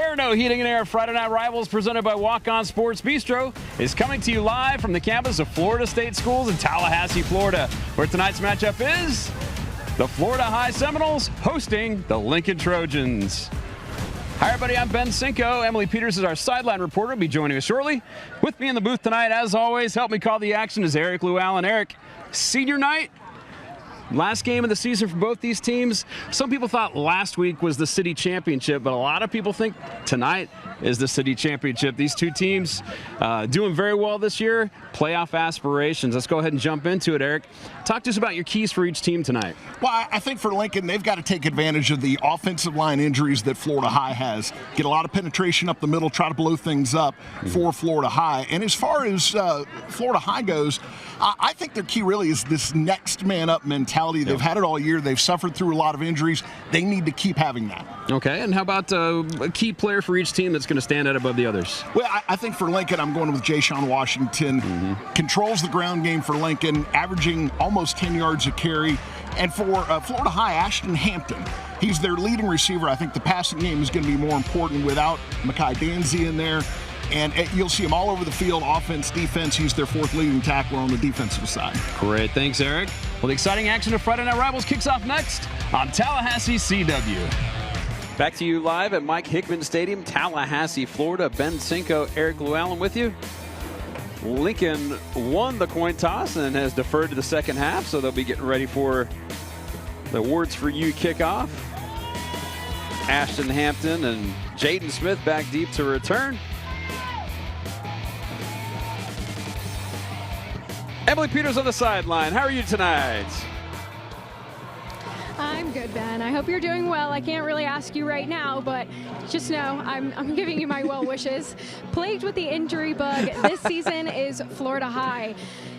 Barineau Heating and Air Friday Night Rivals, presented by Walk-On Sports Bistreaux, is coming to you live from the campus of Florida State Schools in Tallahassee, Florida, where tonight's matchup is the Florida High Seminoles hosting the Lincoln Trojans. Hi, everybody. I'm Ben Cinco. Emily Peters is our sideline reporter. Will be joining us shortly. With me in the booth tonight, as always, help me call the action is Eric Llewellyn. Eric, senior night. Last game of the season for both these teams. Some people thought last week was the city championship, but a lot of people think tonight is the city championship. These two teams doing very well this year. Playoff aspirations. Let's go ahead and jump into it, Eric. Talk to us about your keys for each team tonight. Well, I think for Lincoln, they've got to take advantage of the offensive line injuries that Florida High has. Get a lot of penetration up the middle, try to blow things up for Florida High. And as far as Florida High goes, I think their key really is this next man up mentality. They've had it all year. They've suffered through a lot of injuries. They need to keep having that. Okay, and how about a key player for each team that's going to stand out above the others? Well, I think for Lincoln, I'm going with Ja'Shawn Washington. Controls the ground game for Lincoln, averaging almost 10 yards a carry. And for Florida High, Ashton Hampton. He's their leading receiver. I think the passing game is going to be more important without Makai Danzy in there. And you'll see him all over the field, offense, defense. He's their fourth leading tackler on the defensive side. Great. Thanks, Eric. Well, the exciting action of Friday Night Rivals kicks off next on Tallahassee CW. Back to you live at Mike Hickman Stadium, Tallahassee, Florida. Ben Cinco, Eric Llewellyn with you. Lincoln won the coin toss and has deferred to the second half, so they'll be getting ready for the Awards for You kickoff. Ashton Hampton and Jaden Smith back deep to return. Emily Peters on the sideline. How are you tonight? I'm good, Ben. I hope you're doing well. I can't really ask you right now, but just know I'm giving you my well wishes. Plagued with the injury bug this season is Florida High.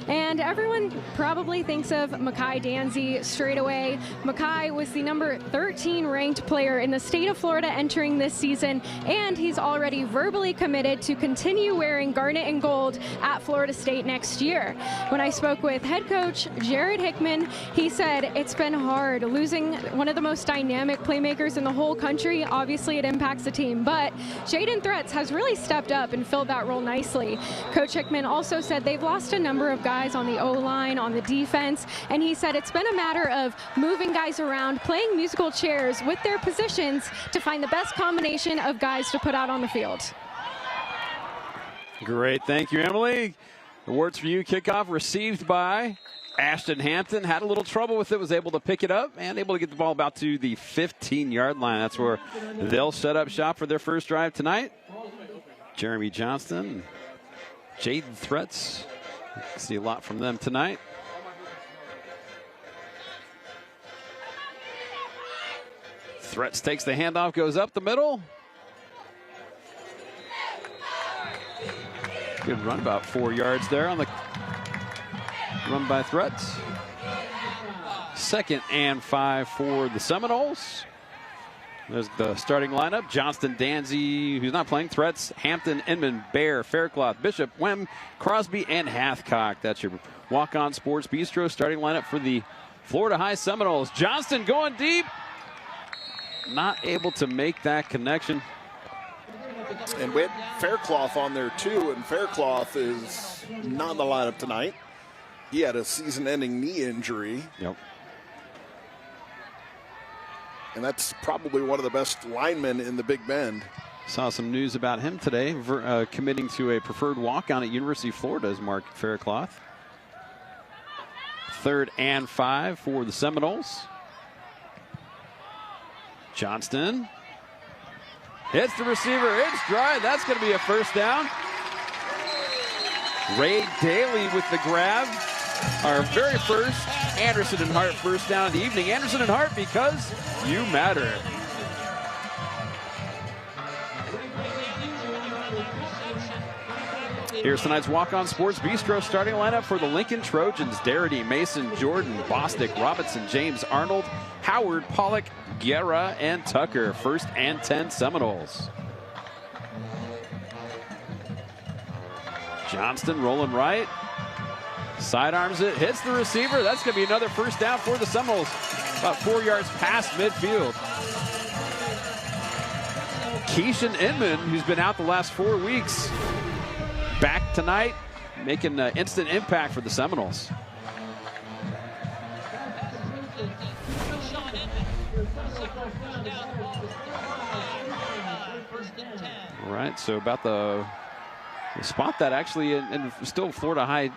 And everyone probably thinks of Makai Danzy straight away. Makai was the number 13 ranked player in the state of Florida entering this season, and he's already verbally committed to continue wearing garnet and gold at Florida State next year. When I spoke with head coach Jared Hickman, he said it's been hard losing one of the most dynamic playmakers in the whole country. Obviously, it impacts the team, but Jaden Threats has really stepped up and filled that role nicely. Coach Hickman also said they've lost a number of guys on the O-line, on the defense, and he said it's been a matter of moving guys around, playing musical chairs with their positions to find the best combination of guys to put out on the field. Great. Thank you, Emily. Awards for You kickoff received by Ashton Hampton. Had a little trouble with it, was able to pick it up and able to get the ball about to the 15-yard line. That's where they'll set up shop for their first drive tonight. Jeremy Johnston, Jaden Threats. See a lot from them tonight. Threats takes the handoff, goes up the middle. Good run, about 4 yards there on the run by Threats. 2nd and 5 for the Seminoles. There's the starting lineup. Johnston, Danzy, who's not playing. Threats, Hampton, Inman, Bear, Faircloth, Bishop, Wem, Crosby, and Hathcock. That's your Walk-On Sports Bistreaux starting lineup for the Florida High Seminoles. Johnston going deep. Not able to make that connection. And we had Faircloth on there too, and Faircloth is not in the lineup tonight. He had a season-ending knee injury. Yep. And that's probably one of the best linemen in the Big Bend. Saw some news about him today, committing to a preferred walk-on at University of Florida as Mark Faircloth. 3rd and 5 for the Seminoles. Johnston hits the receiver. It's dry. That's going to be a first down. Ray Daly with the grab. Our very first Anderson and Hart first down of the evening. Anderson and Hart, because you matter. Here's tonight's Walk-On Sports Bistreaux starting lineup for the Lincoln Trojans. Darity, Mason, Jordan, Bostic, Robinson, James, Arnold, Howard, Pollock, Guerra, and Tucker. 1st and 10 Seminoles. Johnston rolling right. Sidearms it, hits the receiver. That's going to be another first down for the Seminoles. About 4 yards past midfield. Keishan Inman, who's been out the last 4 weeks, back tonight, making an instant impact for the Seminoles. All right, so about the spot that actually in still Florida High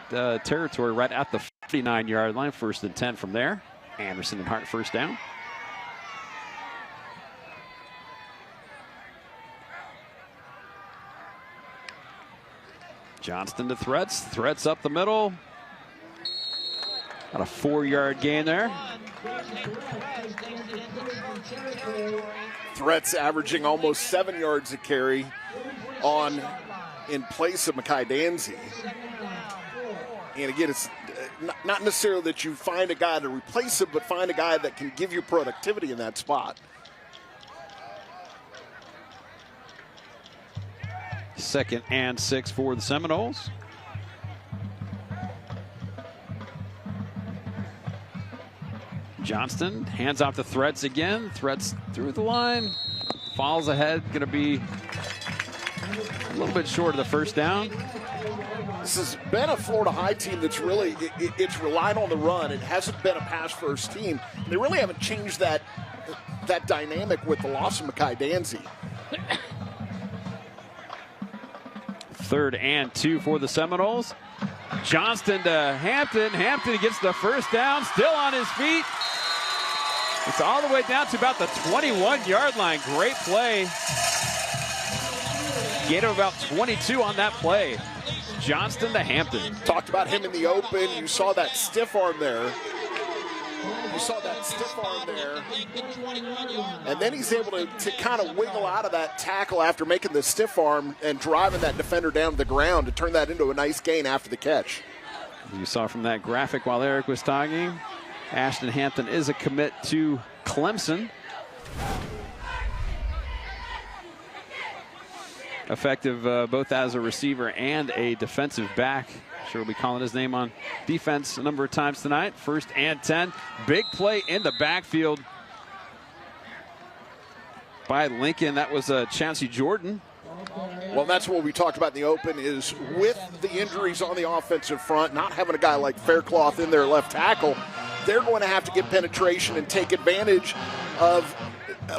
territory, right at the 59-yard line, 1st and 10 from there. Anderson and Hart first down. Johnston to Threats up the middle. Got a 4-yard gain there. Threats averaging almost 7 yards a carry in place of Mekhi Danzy. And again, it's not necessarily that you find a guy to replace him, but find a guy that can give you productivity in that spot. 2nd and 6 for the Seminoles. Johnston hands off to Threats again. Threats through the line. Falls ahead. Going to be a little bit short of the 1st down. This has been a Florida High team that's really, it's relied on the run. It hasn't been a pass-first team. They really haven't changed that dynamic with the loss of Mekhi Danzy. 3rd and 2 for the Seminoles. Johnston to Hampton. Hampton gets the 1st down, still on his feet. It's all the way down to about the 21-yard line. Great play. Gain of about 22 on that play. Johnston to Hampton. Talked about him in the open. You saw that stiff arm there. And then he's able to kind of wiggle out of that tackle after making the stiff arm and driving that defender down to the ground to turn that into a nice gain after the catch. You saw from that graphic while Eric was talking, Ashton Hampton is a commit to Clemson. Effective both as a receiver and a defensive back. Sure we'll be calling his name on defense a number of times tonight. 1st and 10. Big play in the backfield by Lincoln. That was Chauncey Jordan. Well, that's what we talked about in the open, is with the injuries on the offensive front, not having a guy like Faircloth in their left tackle, they're going to have to get penetration and take advantage of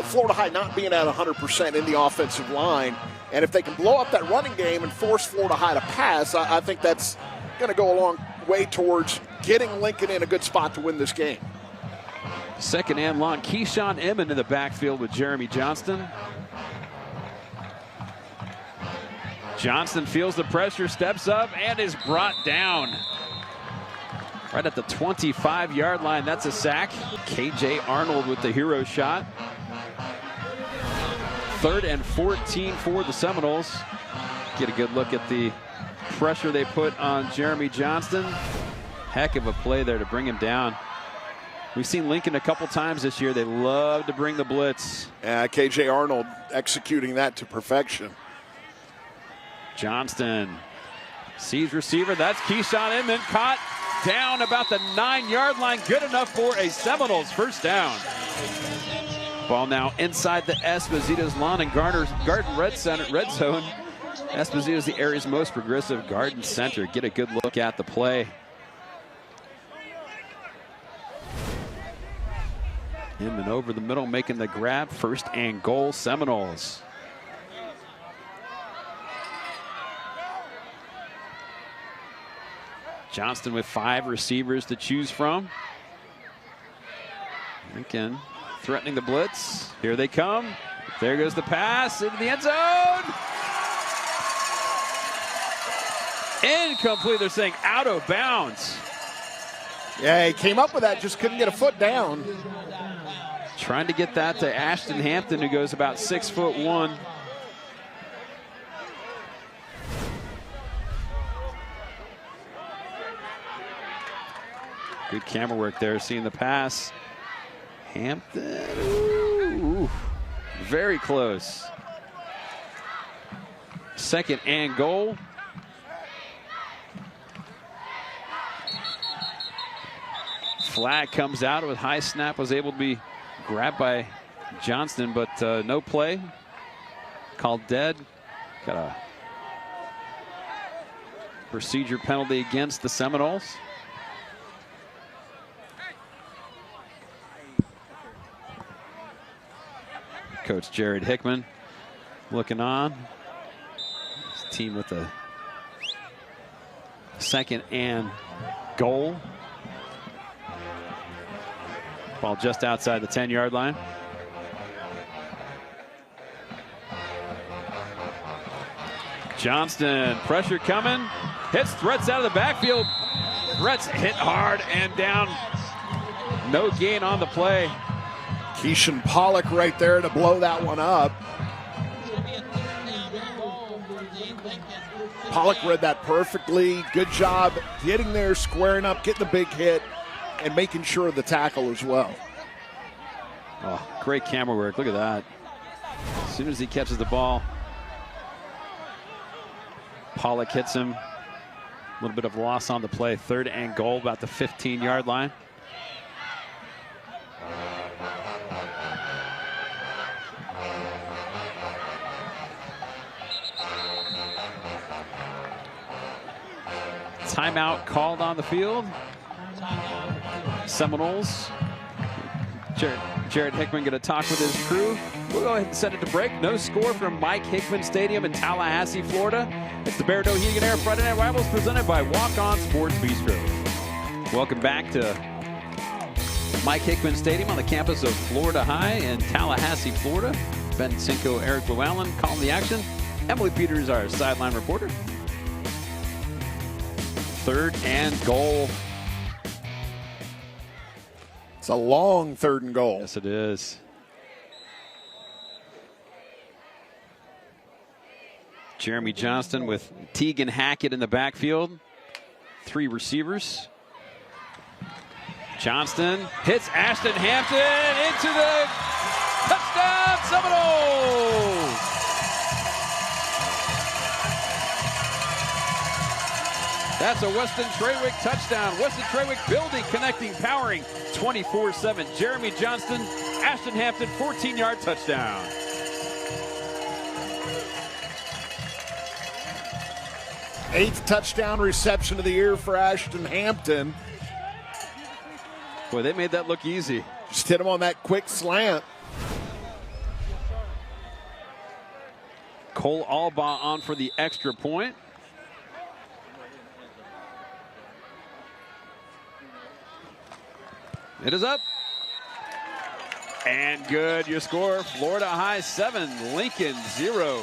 Florida High not being at 100% in the offensive line. And if they can blow up that running game and force Florida High to pass, I think that's going to go a long way towards getting Lincoln in a good spot to win this game. 2nd and long. Keyshawn Inman in the backfield with Jeremy Johnston. Johnston feels the pressure, steps up, and is brought down. Right at the 25-yard line. That's a sack. KJ Arnold with the hero shot. 3rd and 14 for the Seminoles. Get a good look at the pressure they put on Jeremy Johnston. Heck of a play there to bring him down. We've seen Lincoln a couple times this year. They love to bring the blitz. KJ Arnold executing that to perfection. Johnston sees receiver. That's Keyshawn Inman, caught down about the 9-yard line. Good enough for a Seminoles 1st down. Ball now inside the Esposito's lawn and Garden Red Zone. Esposito is the area's most progressive garden center. Get a good look at the play. Inman over the middle, making the grab. 1st and goal, Seminoles. Johnston with 5 receivers to choose from. Lincoln threatening the blitz. Here they come. There goes the pass into the end zone. Incomplete. They're saying out of bounds. Yeah, he came up with that, just couldn't get a foot down. Trying to get that to Ashton Hampton, who goes about 6'1". Good camera work there, seeing the pass. Hampton, ooh, very close. 2nd and goal. Flag comes out with high snap, was able to be grabbed by Johnston, but no play. called dead. Got a procedure penalty against the Seminoles. Coach Jared Hickman looking on. His team with a 2nd and goal. Ball just outside the 10-yard line. Johnston, pressure coming. Hits Threats out of the backfield. Threats hit hard and down. No gain on the play. Keishan Pollock right there to blow that one up. Pollock read that perfectly. Good job getting there, squaring up, getting the big hit, and making sure of the tackle as well. Oh, great camera work. Look at that. As soon as he catches the ball, Pollock hits him. A little bit of loss on the play. 3rd and goal, about the 15-yard line. Timeout called on the field. Seminoles. Jared Hickman going to talk with his crew. We'll go ahead and send it to break. No score from Mike Hickman Stadium in Tallahassee, Florida. It's the Barineau Heating and Air Friday Night Rivals presented by Walk-On Sports Bistreaux. Welcome back to Mike Hickman Stadium on the campus of Florida High in Tallahassee, Florida. Ben Cinco, Eric Llewellyn calling the action. Emily Peters, our sideline reporter. 3rd and goal. It's a long 3rd and goal. Yes, it is. Jeremy Johnston with Teagan Hackett in the backfield. 3 receivers. Johnston hits Ashton Hampton into the touchdown Seminoles. That's a Weston Trawick touchdown. Weston Trawick building, connecting, powering 24/7. Jeremy Johnston, Ashton Hampton, 14-yard touchdown. Eighth touchdown reception of the year for Ashton Hampton. Boy, they made that look easy. Just hit him on that quick slant. Cole Albaugh on for the extra point. It is up. And good. Your score, Florida High 7, Lincoln 0.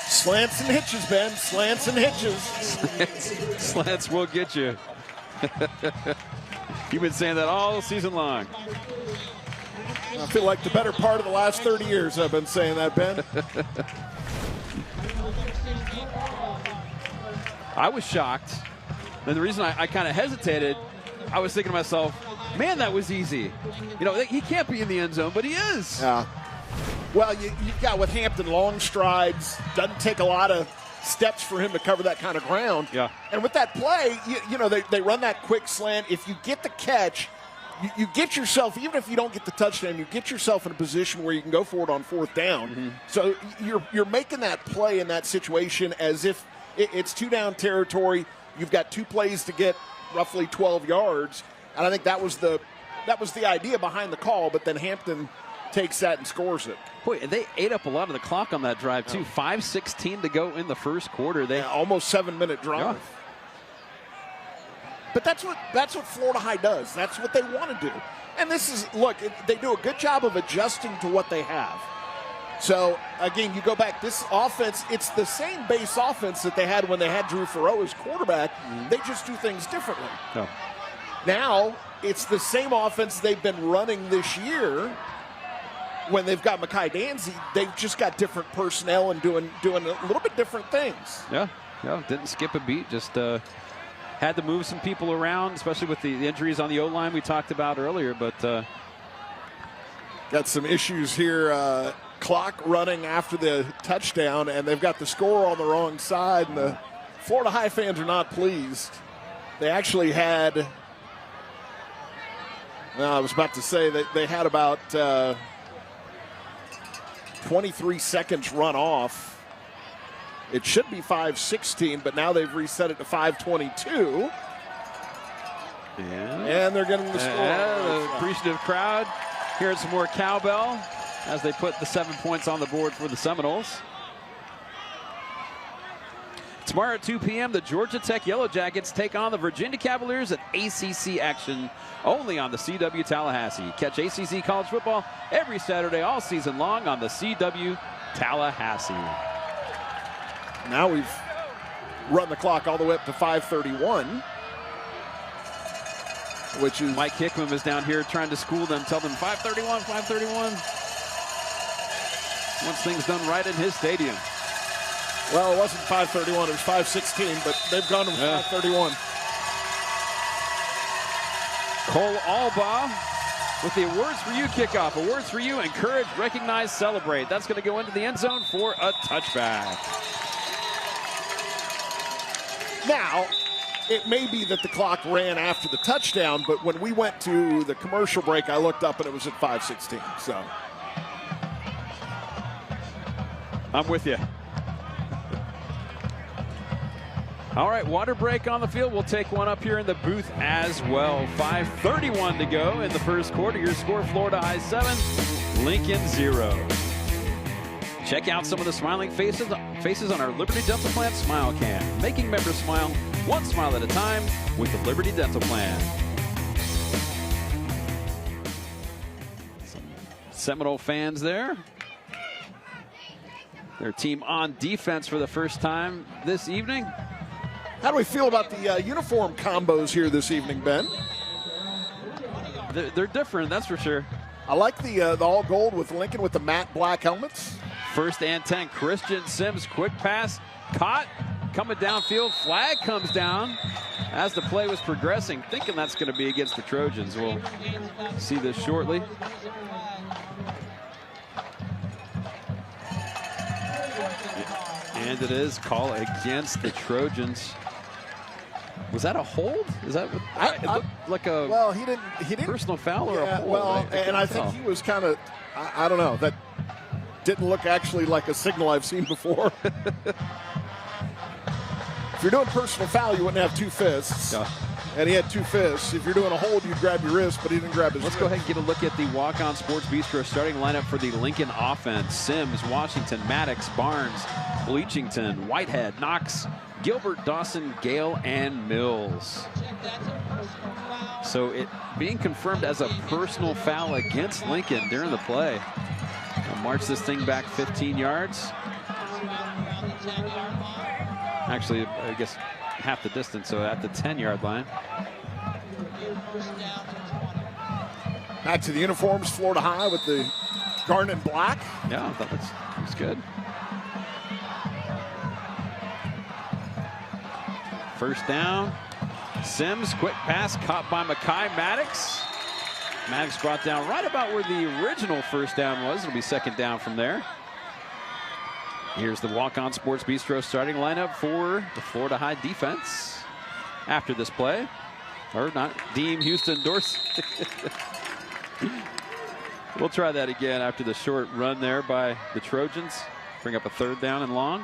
Slants and hitches, Ben. Slants and hitches. Slants will get you. You've been saying that all season long. I feel like the better part of the last 30 years I've been saying that, Ben. I was shocked. And the reason I kind of hesitated, I was thinking to myself, man, that was easy. You know, he can't be in the end zone, but he is. Yeah. Well, you've got with Hampton long strides. Doesn't take a lot of steps for him to cover that kind of ground. Yeah. And with that play, you know, they run that quick slant. If you get the catch, you get yourself, even if you don't get the touchdown, you get yourself in a position where you can go for it on 4th down. Mm-hmm. So you're making that play in that situation as if it's 2-down territory. You've got 2 plays to get roughly 12 yards. And I think that was the idea behind the call, but then Hampton takes that and scores it. Boy, and they ate up a lot of the clock on that drive, too. 5:16 to go in the first quarter. Almost 7-minute drive. Yeah. But that's what Florida High does. That's what they want to do. And this is, look, they do a good job of adjusting to what they have. So, again, you go back, this offense, it's the same base offense that they had when they had Drew Farrow as quarterback. Mm-hmm. They just do things differently. No. Now, it's the same offense they've been running this year. When they've got Mekhi Danzy, they've just got different personnel and doing a little bit different things. Yeah, didn't skip a beat, just had to move some people around, especially with the injuries on the O-line we talked about earlier. But got some issues here. Clock running after the touchdown, and they've got the score on the wrong side, and the Florida High fans are not pleased. They actually had, I was about to say that they had about 23 seconds run off It should be 5:16, but now they've reset it to 5:22. And they're getting the score. The appreciative crowd hearing some more cowbell as they put the 7 points on the board for the Seminoles. Tomorrow at 2 p.m., the Georgia Tech Yellow Jackets take on the Virginia Cavaliers at ACC action only on the CW Tallahassee. Catch ACC college football every Saturday all season long on the CW Tallahassee. Now we've run the clock all the way up to 5:31. Which is Mike Hickman is down here trying to school them, tell them 5:31, 5:31. Once things done right in his stadium. Well, it wasn't 5:31, it was 5:16, but they've gone to 5:31. Cole Albaugh with the Awards for You kickoff. Awards for You, encourage, recognize, celebrate. That's going to go into the end zone for a touchback. Now, it may be that the clock ran after the touchdown, but when we went to the commercial break, I looked up and it was at 5:16. So I'm with you. All right, water break on the field. We'll take one up here in the booth as well. 5:31 to go in the first quarter. Your score, Florida High 7, Lincoln 0. Check out some of the smiling faces on our Liberty Dental Plan Smile Cam. Making members smile one smile at a time with the Liberty Dental Plan. Some Seminole fans there. Their team on defense for the first time this evening. how do we feel about the uniform combos here this evening, Ben? They're different, that's for sure. I like the all gold with Lincoln with the matte black helmets. First and 10, Christian Sims, quick pass, caught, coming downfield, flag comes down as the play was progressing, thinking that's going to be against the Trojans. We'll see this shortly. And it is call against the Trojans. Was that a hold? Is that what, it looked like a well? He didn't personal foul or a hold? Well, I think he was kind of I don't know, that didn't look actually like a signal I've seen before. If you're doing personal foul, you wouldn't have two fists. Yeah. And he had two fists. If you're doing a hold, you'd grab your wrist, but he didn't grab his Let's wrist. go ahead and get a look at the Walk-On Sports Bistro starting lineup for the Lincoln offense. Sims, Washington, Maddox, Barnes, Bleachington, Whitehead, Knox, Gilbert, Dawson, Gale, and Mills. So it being confirmed as a personal foul against Lincoln during the play. I'll march this thing back 15 yards. Actually, I guess half the distance, so at the 10-yard line. Back to the uniforms, Florida High with the garnet black. Yeah, I thought that was good. First down. Sims, quick pass, caught by Mekhi Maddox. Maddox brought down right about where the original first down was. It'll be second down from there. Here's the Walk-On Sports Bistro starting lineup for the Florida High defense after this play. Or not, Deem, Houston, Dorsey. We'll try that again after the short run there by the Trojans. Bring up a third down and long.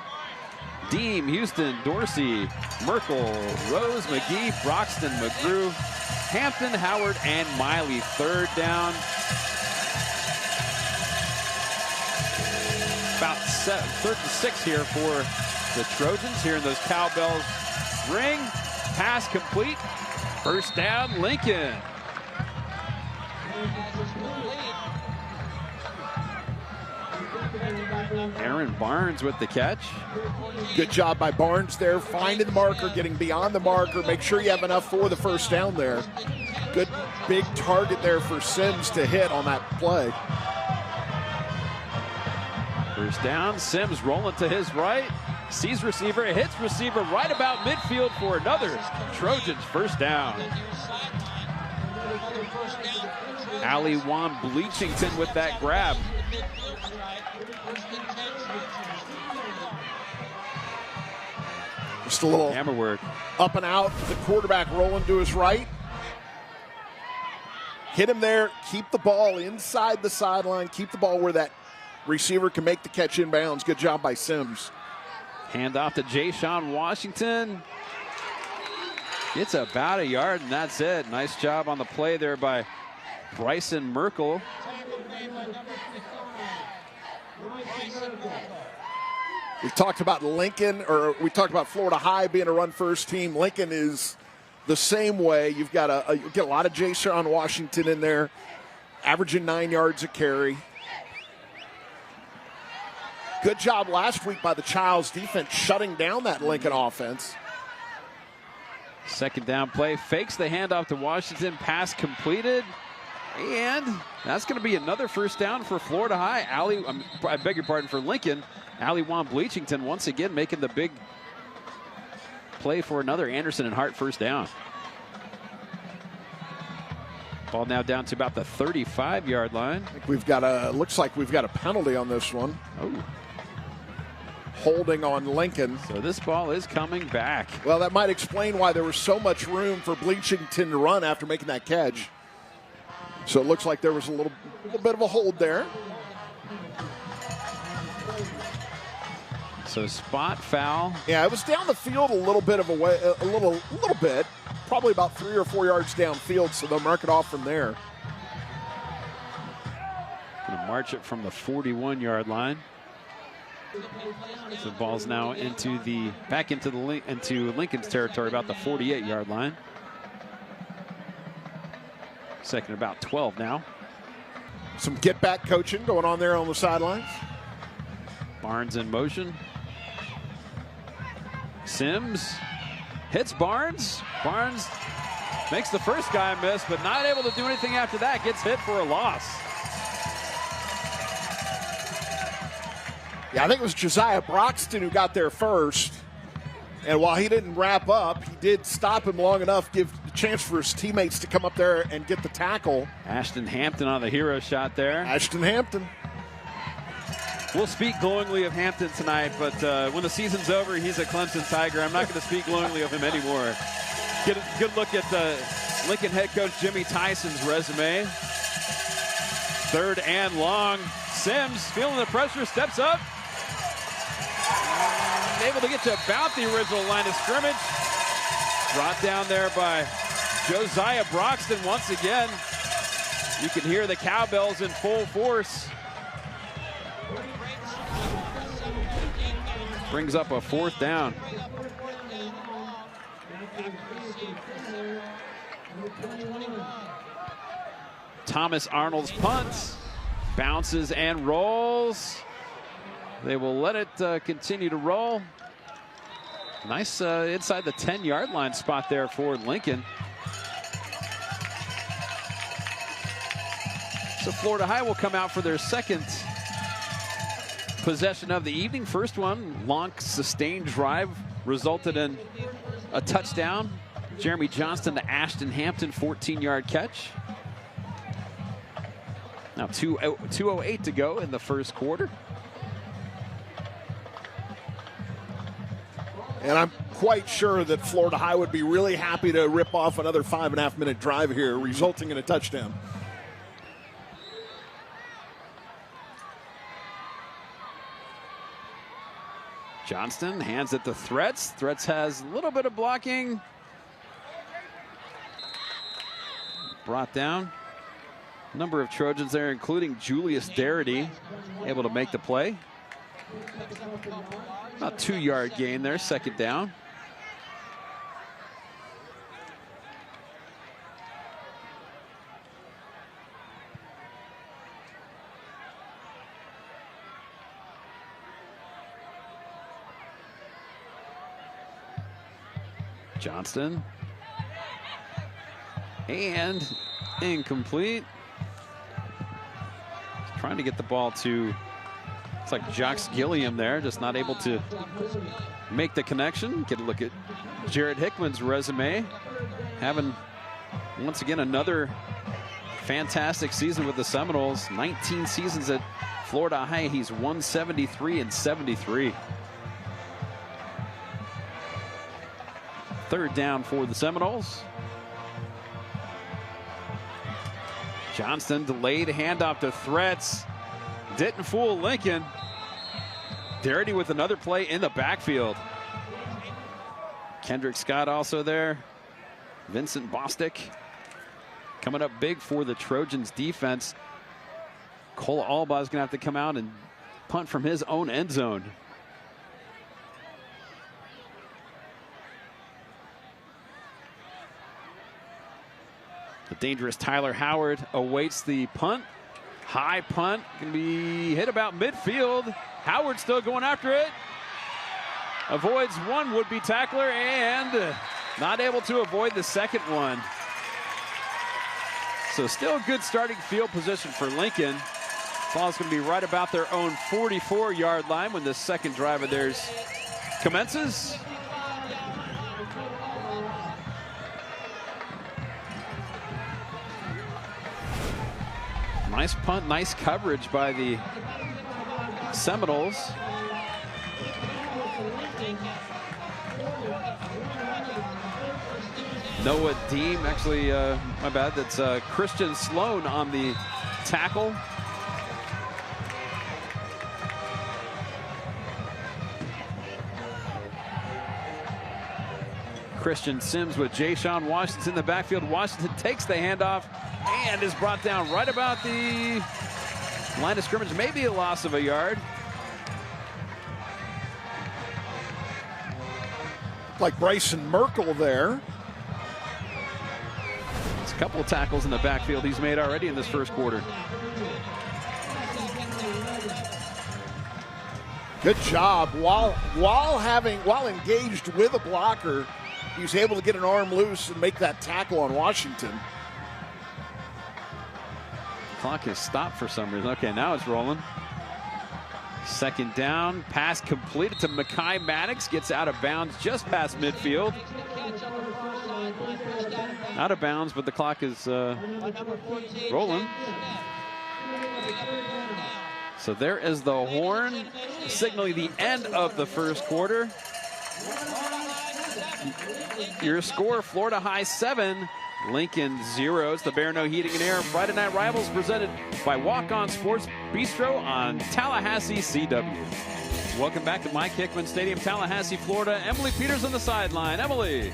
Deem, Houston, Dorsey, Merkel, Rose, McGee, Broxton, McGrew, Hampton, Howard, and Miley. Third down. About 3rd and 6 here for the Trojans. Hearing those cowbells ring. Pass complete. First down, Lincoln. Aaron Barnes with the catch. Good job by Barnes there, finding the marker, getting beyond the marker. Make sure you have enough for the first down there. Good big target there for Sims to hit on that play. First down, Sims rolling to his right. Sees receiver, hits receiver right about midfield for another Trojans first down. Ali Wan Bleachington with that grab. Just a little hammer work. Up and out, the quarterback rolling to his right. Hit him there, keep the ball inside the sideline, keep the ball where that receiver can make the catch inbounds. Good job by Sims. Hand off to Jay-Sean Washington. It's about a yard, and that's it. Nice job on the play there by Bryson Merkel. We talked about Lincoln, or we talked about Florida High being a run-first team. Lincoln is the same way. You've got you get a lot of Jay-Sean Washington in there, averaging 9 yards a carry. Good job last week by the Childs defense shutting down that Lincoln offense. Second down play, fakes the handoff to Washington, pass completed, and that's going to be another first down for Florida High. I beg your pardon, for Lincoln. Ali Juan Bleachington once again making the big play for another Anderson and Hart first down. Ball now down to about the 35-yard line. I think we've got looks like we've got a penalty on this one. Oh. Holding on Lincoln. So this ball is coming back. Well, that might explain why there was so much room for Bleachington to run after making that catch. So it looks like there was a little bit of a hold there. So spot foul. Yeah, it was down the field a little bit of a way, a little bit, probably about 3 or 4 yards downfield. So they'll mark it off from there. Going to march it from the 41-yard line. So the ball's now back into Lincoln's territory, about the 48-yard line. Second about 12 now. Some get-back coaching going on there on the sidelines. Barnes in motion. Sims hits Barnes. Barnes makes the first guy miss, but not able to do anything after that. Gets hit for a loss. Yeah, I think it was Josiah Broxton who got there first. And while he didn't wrap up, he did stop him long enough, give the chance for his teammates to come up there and get the tackle. Ashton Hampton on the hero shot there. Ashton Hampton. We'll speak glowingly of Hampton tonight, but when the season's over, he's a Clemson Tiger. I'm not going to speak glowingly of him anymore. Get a good look at Lincoln head coach Jimmy Tyson's resume. Third and long. Sims feeling the pressure, steps up. Able to get to about the original line of scrimmage. Brought down there by Josiah Broxton once again. You can hear the cowbells in full force. Brings up a fourth down. Thomas Arnold's punt. Bounces and rolls. They will let it continue to roll. Nice inside the 10-yard line spot there for Lincoln. So Florida High will come out for their second possession of the evening. First one, long sustained drive, resulted in a touchdown. Jeremy Johnston to Ashton Hampton, 14-yard catch. Now 2:08 to go in the first quarter. And I'm quite sure that Florida High would be really happy to rip off another 5.5-minute drive here, resulting in a touchdown. Johnston hands it to Threats. Threats has a little bit of blocking. Brought down. A number of Trojans there, including Julius Darity, able to make the play. About 2-yard gain there, second down. Johnston. And incomplete. Trying to get the ball to, it's like Jocks Gilliam there, just not able to make the connection. Get a look at Jared Hickman's resume. Having, once again, another fantastic season with the Seminoles. 19 seasons at Florida High. He's 173 and 73. Third down for the Seminoles. Johnston delayed handoff to Threats. Didn't fool Lincoln. Darity with another play in the backfield. Kendrick Scott also there. Vincent Bostic coming up big for the Trojans defense. Cole Alba is going to have to come out and punt from his own end zone. The dangerous Tyler Howard awaits the punt. High punt, can be hit about midfield. Howard still going after it. Avoids one would-be tackler and not able to avoid the second one. So still good starting field position for Lincoln. Ball's going to be right about their own 44-yard line when the second drive of theirs commences. Nice punt, nice coverage by the Seminoles. Noah Deem, actually, my bad, that's Christian Sloan on the tackle. Christian Sims with Jay-Sean Washington in the backfield. Washington takes the handoff and is brought down right about the line of scrimmage. Maybe a loss of a yard. Like Bryson Merkel there. It's a couple of tackles in the backfield he's made already in this first quarter. Good job. While engaged with a blocker, he's able to get an arm loose and make that tackle on Washington. Clock is stopped for some reason. Okay, now it's rolling. Second down, pass completed to Mekhi Maddox, gets out of bounds just past midfield. Out of bounds, but the clock is rolling. So there is the horn signaling the end of the first quarter. Your score, Florida High 7, Lincoln 0. It's the Barineau Heating and Air Friday Night Rivals presented by Walk-On Sports Bistreaux on Tallahassee CW. Welcome back to Mike Hickman Stadium, Tallahassee, Florida. Emily Peters on the sideline. Emily.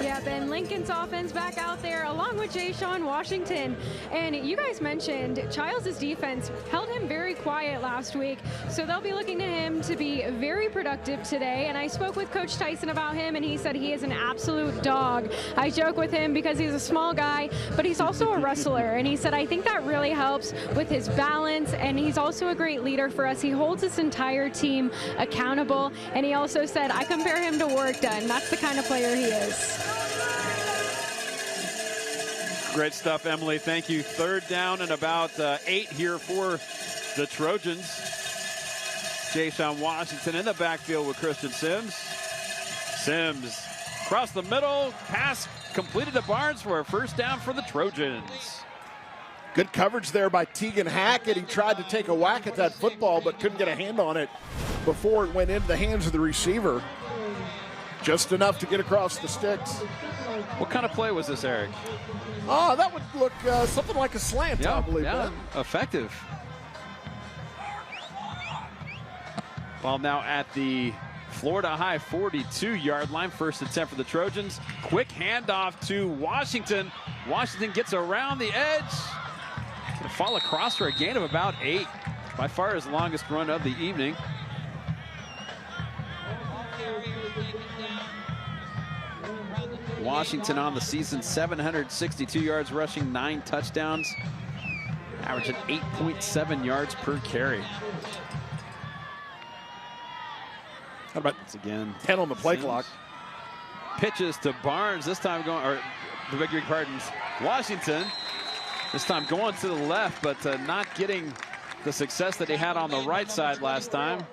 Yeah, Ben, Lincoln's offense back out there along with Jay-Sean Washington. And you guys mentioned Childs' defense held him very quiet last week, so they'll be looking to him to be very productive today. And I spoke with Coach Tyson about him, and he said he is an absolute dog. I joke with him because he's a small guy, but he's also a wrestler. And he said, I think that really helps with his balance, and he's also a great leader for us. He holds this entire team accountable, and he also said, I compare him to Work Done. That's the kind of player he is. Great stuff, Emily. Thank you. Third down and about 8 here for the Trojans. Jay-Sean Washington in the backfield with Christian Sims. Sims across the middle. Pass completed to Barnes for a first down for the Trojans. Good coverage there by Tegan Hackett. He tried to take a whack at that football, but couldn't get a hand on it before it went into the hands of the receiver. Just enough to get across the sticks. What kind of play was this, Eric? Oh, that would look something like a slant, I believe. Yeah, effective. Ball now at the Florida High 42-yard line. First and 10 for the Trojans. Quick handoff to Washington. Washington gets around the edge. Gonna fall across for a gain of about 8. By far his longest run of the evening. Washington on the season, 762 yards rushing, 9 touchdowns, averaging 8.7 yards per carry. How about once again 10 on the play Sims. clock? Pitches to Barnes, this time going, or the big pardons, Washington, this time going to the left, but not getting the success that he had on the right side last time.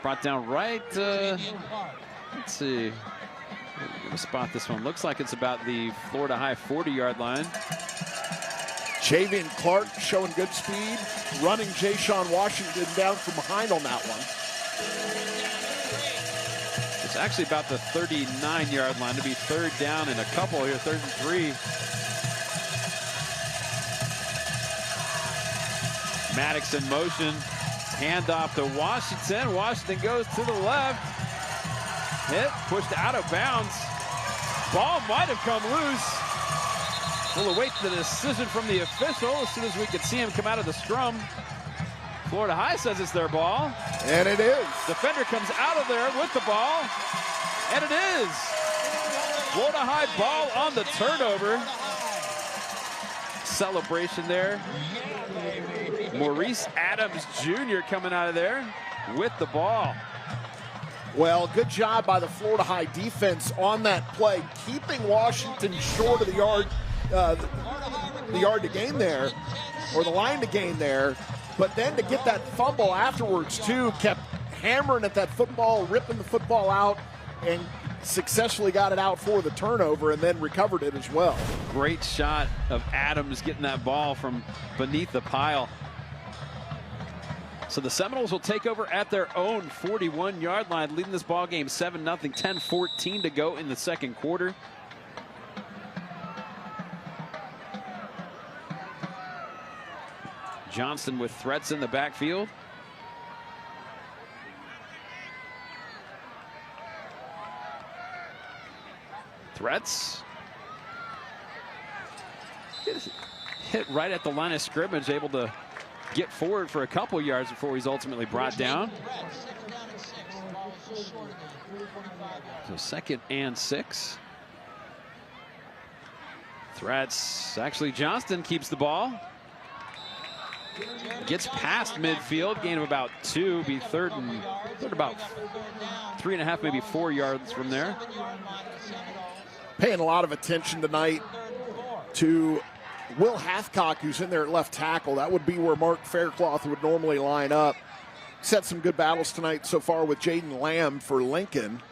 Brought down right, let's see. We're gonna spot this one. Looks like it's about the Florida High 40-yard line. Javian Clark showing good speed, running Jay-Sean Washington down from behind on that one. It's actually about the 39-yard line to be third down and a couple here, 3rd and 3. Maddox in motion, Handoff to Washington. Washington goes to the left. Hit, pushed out of bounds. Ball might have come loose. We'll await the decision from the official as soon as we can see him come out of the scrum. Florida High says it's their ball. And it is. Defender comes out of there with the ball. And it is. Florida High ball on the turnover. Celebration there. Maurice Adams Jr. coming out of there with the ball. Well, good job by the Florida High defense on that play, keeping Washington short of the yard to gain there, or the line to gain there. But then to get that fumble afterwards, too, kept hammering at that football, ripping the football out, and successfully got it out for the turnover and then recovered it as well. Great shot of Adams getting that ball from beneath the pile. So the Seminoles will take over at their own 41-yard line, leading this ball game 7-0, 10-14 to go in the second quarter. Johnston with threats in the backfield. Threats. Hit right at the line of scrimmage, able to get forward for a couple yards before he's ultimately brought down. So 2nd and 6. Threats. Actually, Johnston keeps the ball. Gets past midfield, gain of about 2, be third about 3.5, maybe 4 yards from there. Paying a lot of attention tonight to Will Hathcock, who's in there at left tackle. That would be where Mark Faircloth would normally line up. Set some good battles tonight so far with Jaden Lamb for Lincoln.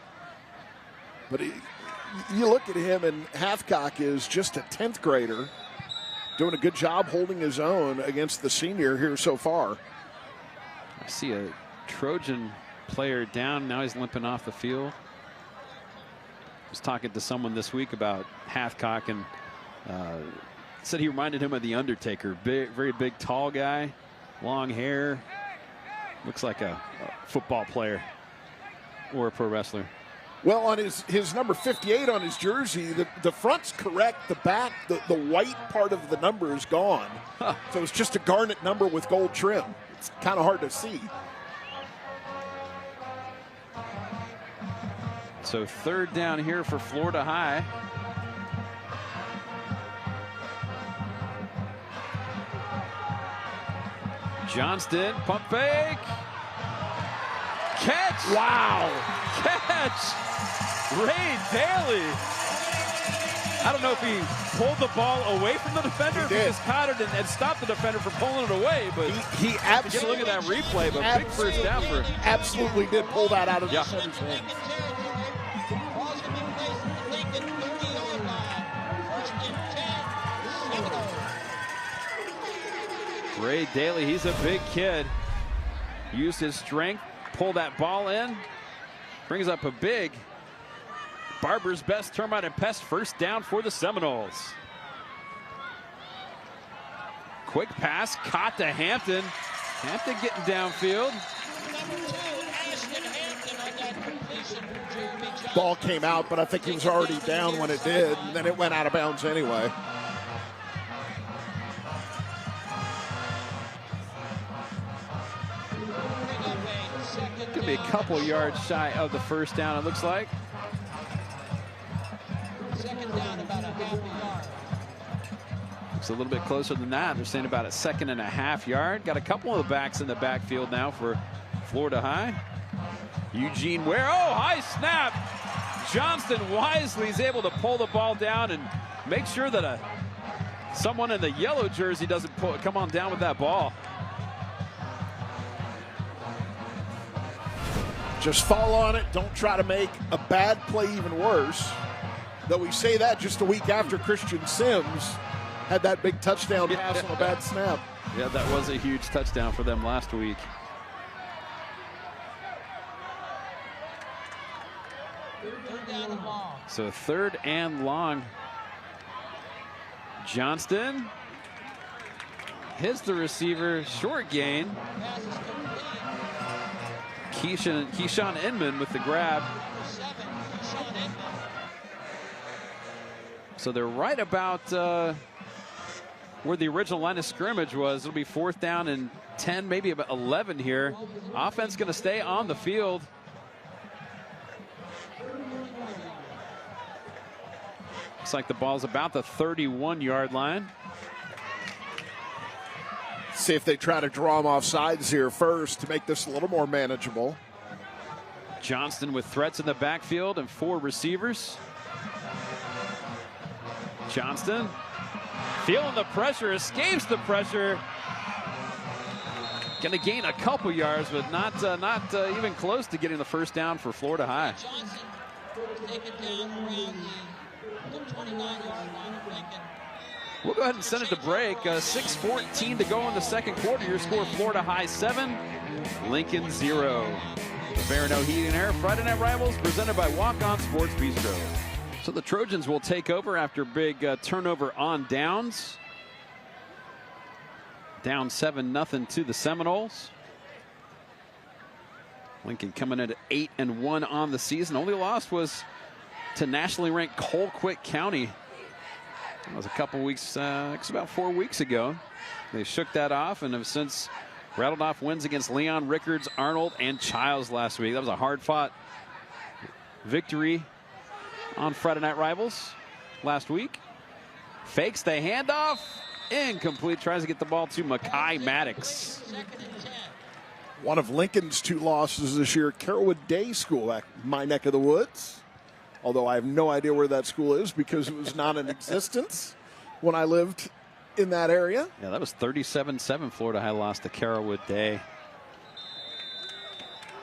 But you look at him, and Hathcock is just a 10th grader, doing a good job holding his own against the senior here so far. I see a Trojan player down. Now he's limping off the field. I was talking to someone this week about Hathcock, and said he reminded him of the Undertaker. Big, very big, tall guy, long hair. Looks like a football player or a pro wrestler. Well, on his number 58 on his jersey, the front's correct. The back, the white part of the number is gone. Huh. So it's just a garnet number with gold trim. It's kind of hard to see. So 3rd down here for Florida High. Johnston, pump fake. Catch. Wow. Catch. Ray Daly. I don't know if he pulled the ball away from the defender, if he just caught it and stopped the defender from pulling it away. But he absolutely, get a look at that replay, but big first down for. Absolutely did pull that out of the defender's hands. Ray Daly, he's a big kid. Used his strength, pulled that ball in, brings up a big Barber's best termite and pest first down for the Seminoles. Quick pass, caught to Hampton. Hampton getting downfield. Ball came out, but I think he was already down when it did, and then it went out of bounds anyway. Could be a couple yards shy of the first down, it looks like. Second down, about a half a yard. Looks a little bit closer than that. They're saying about a 2.5 yard. Got a couple of the backs in the backfield now for Florida High. Eugene Ware, oh, high snap. Johnston wisely is able to pull the ball down and make sure that someone in the yellow jersey doesn't come on down with that ball. Just fall on it. Don't try to make a bad play even worse. Though we say that just a week after Christian Sims had that big touchdown pass on a bad snap. Yeah, that was a huge touchdown for them last week. So 3rd and long. Johnston hits the receiver, short gain. Keyshawn Inman with the grab. So they're right about where the original line of scrimmage was. It'll be 4th down and 10, maybe about 11 here. Offense going to stay on the field. Looks like the ball's about the 31-yard line. See if they try to draw them off sides here first to make this a little more manageable. Johnston with threats in the backfield and 4 receivers. Johnston feeling the pressure, escapes the pressure. Going to gain a couple yards, but not even close to getting the first down for Florida High. Johnson taken down around the 29-yard line of Lincoln. We'll go ahead and send it to break. 6:14 to go in the second quarter. Your score: Florida High 7, Lincoln 0. The Barineau Heat and Air Friday Night Rivals presented by Walk-On Sports Bistreaux. So the Trojans will take over after big turnover on downs. Down 7-0 to the Seminoles. Lincoln coming in at 8-1 on the season. Only loss was to nationally ranked Colquitt County. That was a couple weeks, it's about 4 weeks ago. They shook that off and have since rattled off wins against Leon, Rickards, Arnold, and Childs last week. That was a hard-fought victory on Friday Night Rivals last week. Fakes the handoff. Incomplete. Tries to get the ball to Makai Maddox. One of Lincoln's 2 losses this year, Carrollwood Day School, my neck of the woods. Although I have no idea where that school is because it was not in existence when I lived in that area. Yeah, that was 37-7. Florida High lost to Carrollwood Day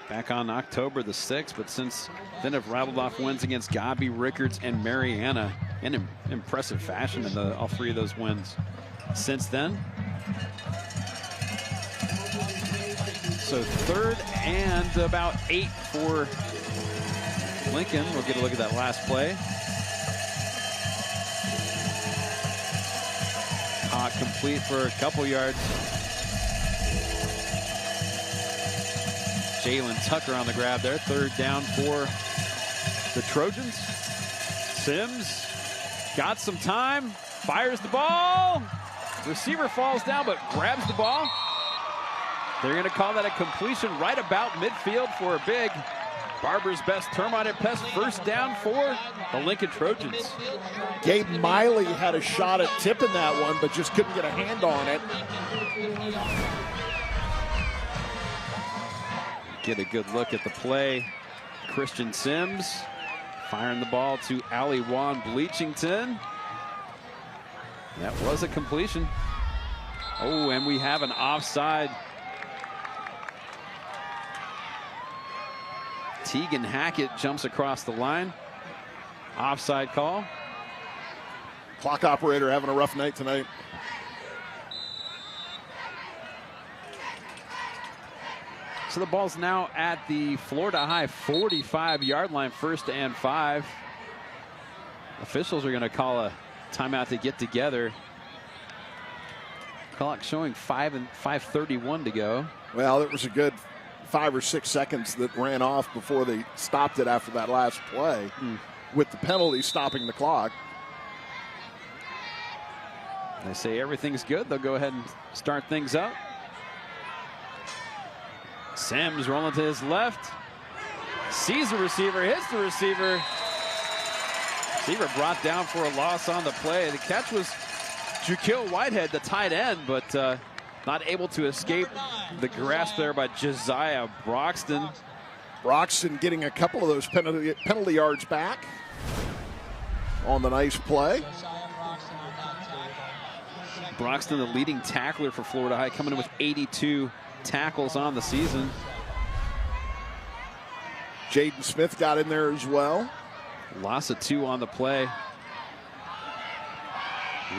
back on October the 6th, but since then have rattled off wins against Gobby, Rickards, and Mariana in impressive fashion in all 3 of those wins since then. So 3rd and about 8 for Lincoln. We'll get a look at that last play. Caught complete for a couple yards. Jalen Tucker on the grab there. 3rd down for the Trojans. Sims got some time, fires the ball. Receiver falls down but grabs the ball. They're going to call that a completion right about midfield for a big Barber's Best Termite and Pest first down for the Lincoln Trojans. Gabe Miley had a shot at tipping that one, but just couldn't get a hand on it. Get a good look at the play. Christian Sims firing the ball to Ali Juan Bleachington. That was a completion. Oh, and we have an offside. Tegan Hackett jumps across the line. Offside call. Clock operator having a rough night tonight. So the ball's now at the Florida High 45-yard line, 1st and 5. Officials are going to call a timeout to get together. Clock showing 5:31 to go. Well, it was a good 5 or 6 seconds that ran off before they stopped it after that last play, with the penalty stopping the clock. They say everything's good. They'll go ahead and start things up. Sims rolling to his left. Sees the receiver, hits the receiver. Receiver brought down for a loss on the play. The catch was Jukil Whitehead, the tight end, but not able to escape the grasp there by Josiah Broxton. Broxton getting a couple of those penalty yards back on the nice play. Broxton, the leading tackler for Florida High, coming in with 82 tackles on the season. Jaden Smith got in there as well. Loss of 2 on the play.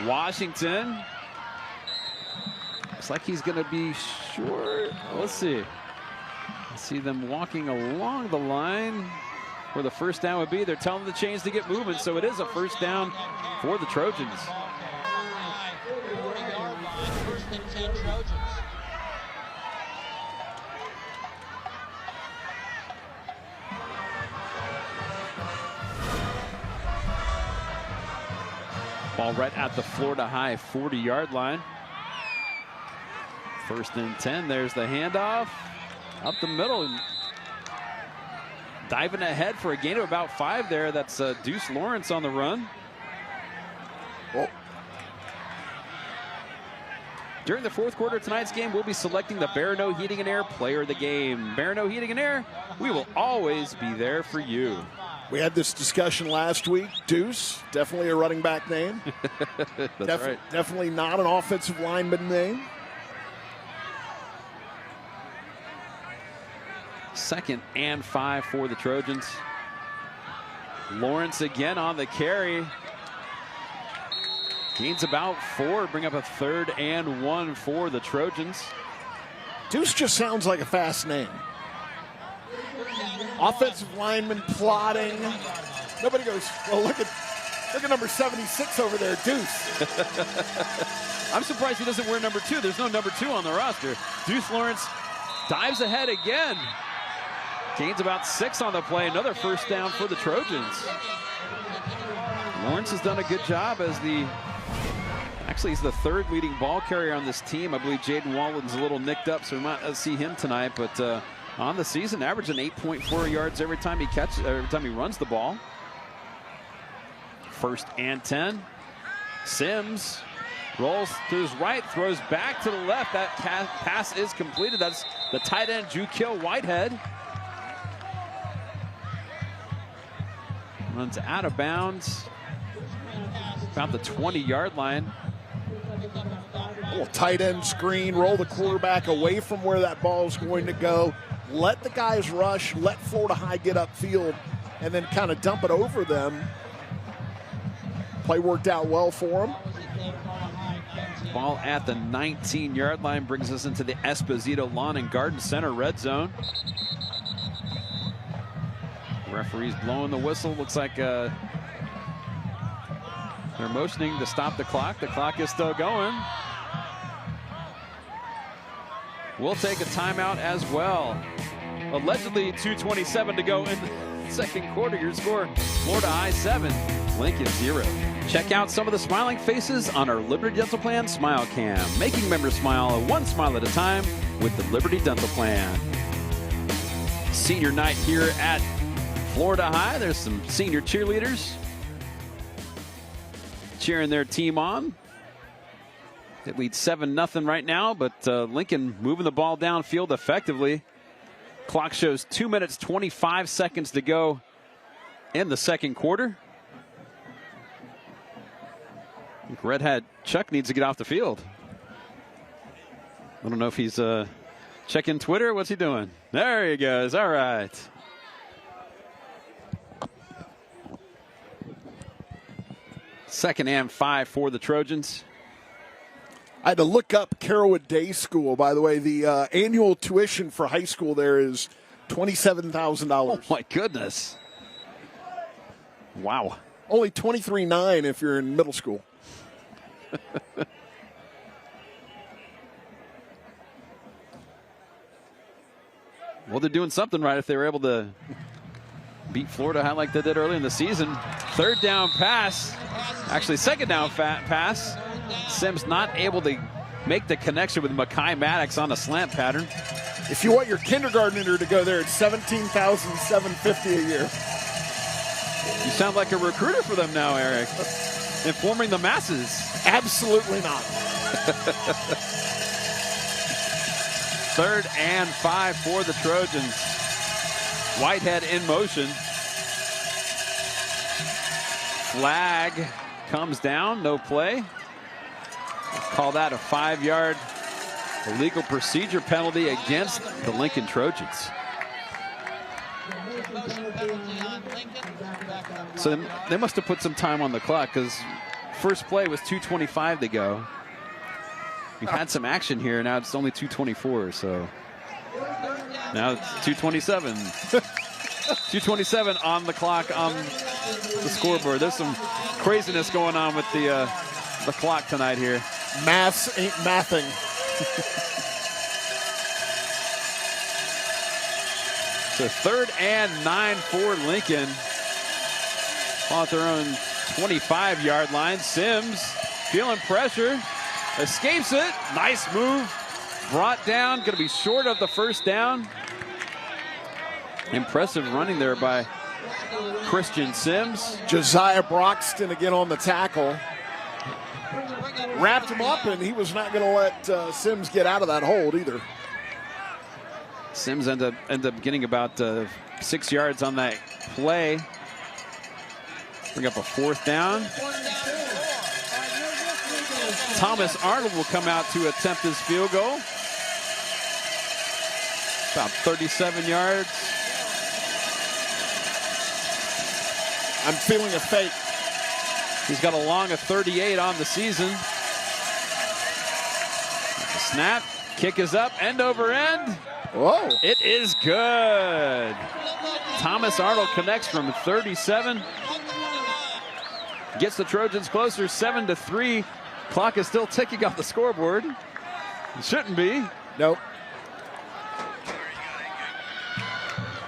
Washington. Looks like he's going to be short. Let's see. Let's see them walking along the line where the first down would be. They're telling the chains to get moving, so it is a first down for the Trojans. Lincoln Trojans. Ball right at the Florida High 40-yard line. 1st and 10. There's the handoff. Up the middle. And diving ahead for a gain of about 5 there. That's Deuce Lawrence on the run. Well, during the 4th quarter of tonight's game, we'll be selecting the Barineau Heating and Air Player of the Game. Barineau Heating and Air, we will always be there for you. we had this discussion last week. Deuce, definitely a running back name. That's right. Definitely not an offensive lineman name. 2nd and 5 for the Trojans. Lawrence again on the carry. Gains about 4, bring up a 3rd and 1 for the Trojans. Deuce just sounds like a fast name. Offensive lineman plotting. Nobody goes, well, look at number 76 over there, Deuce. I'm surprised he doesn't wear number 2. There's no number 2 on the roster. Deuce Lawrence dives ahead again. Gains about 6 on the play. Another 1st down for the Trojans. Lawrence has done a good job as actually he's the 3rd leading ball carrier on this team. I believe Jaden Walden's a little nicked up, so we might not see him tonight. But on the season, averaging 8.4 yards every time he runs the ball. 1st and 10. Sims rolls to his right, throws back to the left. That pass is completed. That's the tight end, Jukil Whitehead. Runs out of bounds. About the 20-yard line. Little tight end screen, roll the quarterback away from where that ball is going to go. Let the guys rush, let Florida High get upfield, and then kind of dump it over them. Play worked out well for them. Ball at the 19-yard line brings us into the Esposito Lawn and Garden Center red zone. Referee's blowing the whistle. Looks like they're motioning to stop the clock. The clock is still going. We'll take a timeout as well. Allegedly 2:27 to go in the 2nd quarter. Your score, Florida High 7, Lincoln 0. Check out some of the smiling faces on our Liberty Dental Plan Smile Cam. Making members smile one smile at a time with the Liberty Dental Plan. Senior night here at Florida High. There's some senior cheerleaders cheering their team on. It leads 7-0 right now, but Lincoln moving the ball downfield effectively. Clock shows 2 minutes, 25 seconds to go in the 2nd quarter. I think Red Hat Chuck needs to get off the field. I don't know if he's checking Twitter. What's he doing? There he goes. All right. Second and 5 for the Trojans. I had to look up Carrollwood Day School, by the way. The annual tuition for high school there is $27,000. Oh, my goodness. Wow. Only $23,900 if you're in middle school. Well, they're doing something right if they were able to beat Florida High like they did early in the season. 3rd down pass. Actually, 2nd down pass. Sims not able to make the connection with Mekhi Maddox on a slant pattern. If you want your kindergartner to go there, it's $17,750 a year. You sound like a recruiter for them now, Eric. Informing the masses. Absolutely not. 3rd and 5 for the Trojans. Whitehead in motion. Flag comes down, no play. Call that a 5-yard illegal procedure penalty against the Lincoln Trojans. So they must have put some time on the clock because first play was 2:25 to go. We've had some action here. Now it's only 2:24, so now it's 2:27. 2:27 on the clock on the scoreboard. There's some craziness going on with the clock tonight here. Maths ain't mathing. So 3rd and 9 for Lincoln. Off their own 25-yard line. Sims feeling pressure. Escapes it. Nice move. Brought down. Going to be short of the first down. Impressive running there by Christian Sims. Josiah Broxton again on the tackle. Wrapped him up, and he was not going to let Sims get out of that hold either. Sims end up getting about 6 yards on that play. Bring up a 4th down. Thomas Arnold will come out to attempt his field goal. About 37 yards. I'm feeling a fake. He's got a long of 38 on the season. The snap. Kick is up. End over end. Whoa. It is good. Thomas Arnold connects from 37. Gets the Trojans closer, 7-3. Clock is still ticking off the scoreboard. It shouldn't be. Nope.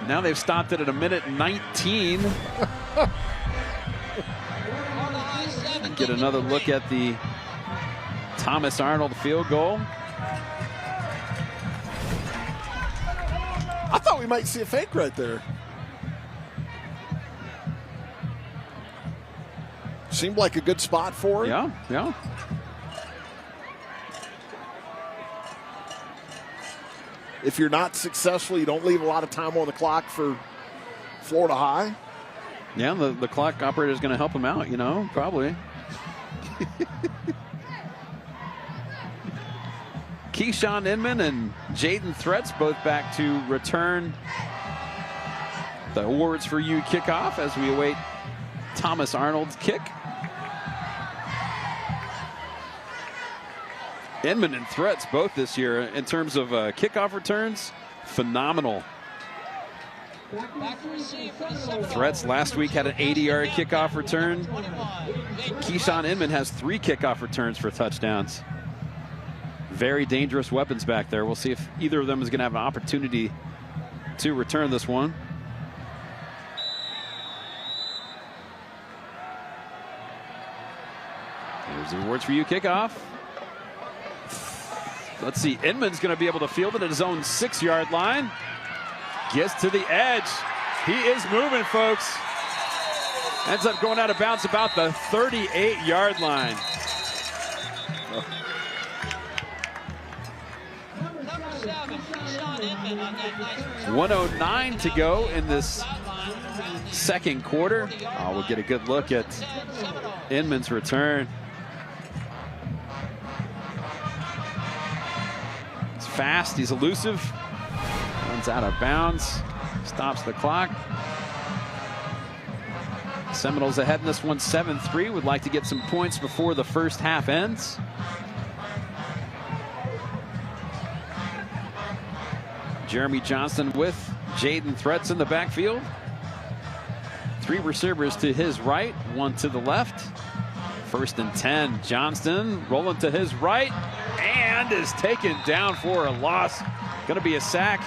Now they've stopped it at 1:19. Get another look at the Thomas Arnold field goal. I thought we might see a fake right there. Seemed like a good spot for it. Yeah, yeah. If you're not successful, you don't leave a lot of time on the clock for Florida High. Yeah, the clock operator is going to help him out, you know, probably. Keyshawn Inman and Jaden Threats both back to return the Awards for You kickoff as we await Thomas Arnold's kick. Inman and Threats both this year in terms of kickoff returns, phenomenal. Threats last week had an 80-yard kickoff return. Keyshawn Inman has 3 kickoff returns for touchdowns. Very dangerous weapons back there. We'll see if either of them is going to have an opportunity to return this one. Here's the Awards for You kickoff. Let's see, Inman's going to be able to field it at his own 6-yard line. Gets to the edge. He is moving, folks. Ends up going out of bounds about the 38-yard line. 1:09 to go in this second quarter. Oh, we'll get a good look at Inman's return. He's fast, he's elusive. Runs out of bounds, stops the clock. Seminoles ahead in this one 7-3. Would like to get some points before the first half ends. Jeremy Johnston with Jaden Threats in the backfield. 3 receivers to his right, 1 to the left. 1st and 10. Johnston rolling to his right and is taken down for a loss. Going to be a sack.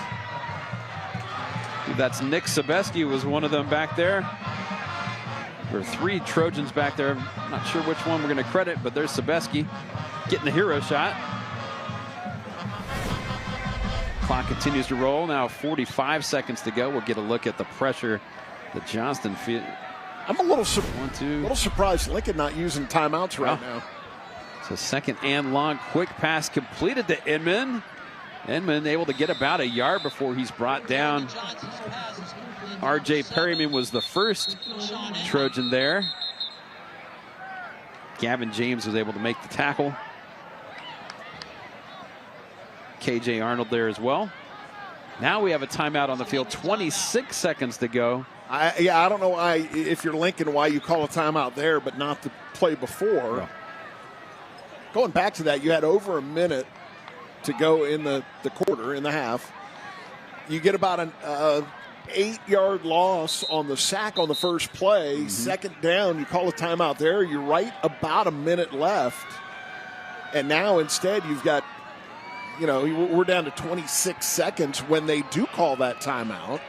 That's Nick Sebeski was one of them back there. There are 3 Trojans back there. I'm not sure which one we're going to credit, but there's Sebeski getting the hero shot. Clock continues to roll. Now 45 seconds to go. We'll get a look at the pressure that Johnston feels. I'm a little surprised Lincoln not using timeouts right now. So 2nd and long. Quick pass completed to Inman. Inman able to get about a yard before he's brought down. R.J. Perryman was the first Trojan there. Gavin James was able to make the tackle. K.J. Arnold there as well. Now we have a timeout on the field. 26 seconds to go. I don't know why, if you're Lincoln, why you call a timeout there but not the play before. Yeah. Going back to that, you had over a minute to go in the quarter, in the half. You get about an 8-yard loss on the sack on the first play. Mm-hmm. 2nd down, you call a timeout there. You're right about a minute left. And now instead you've got we're down to 26 seconds when they do call that timeout.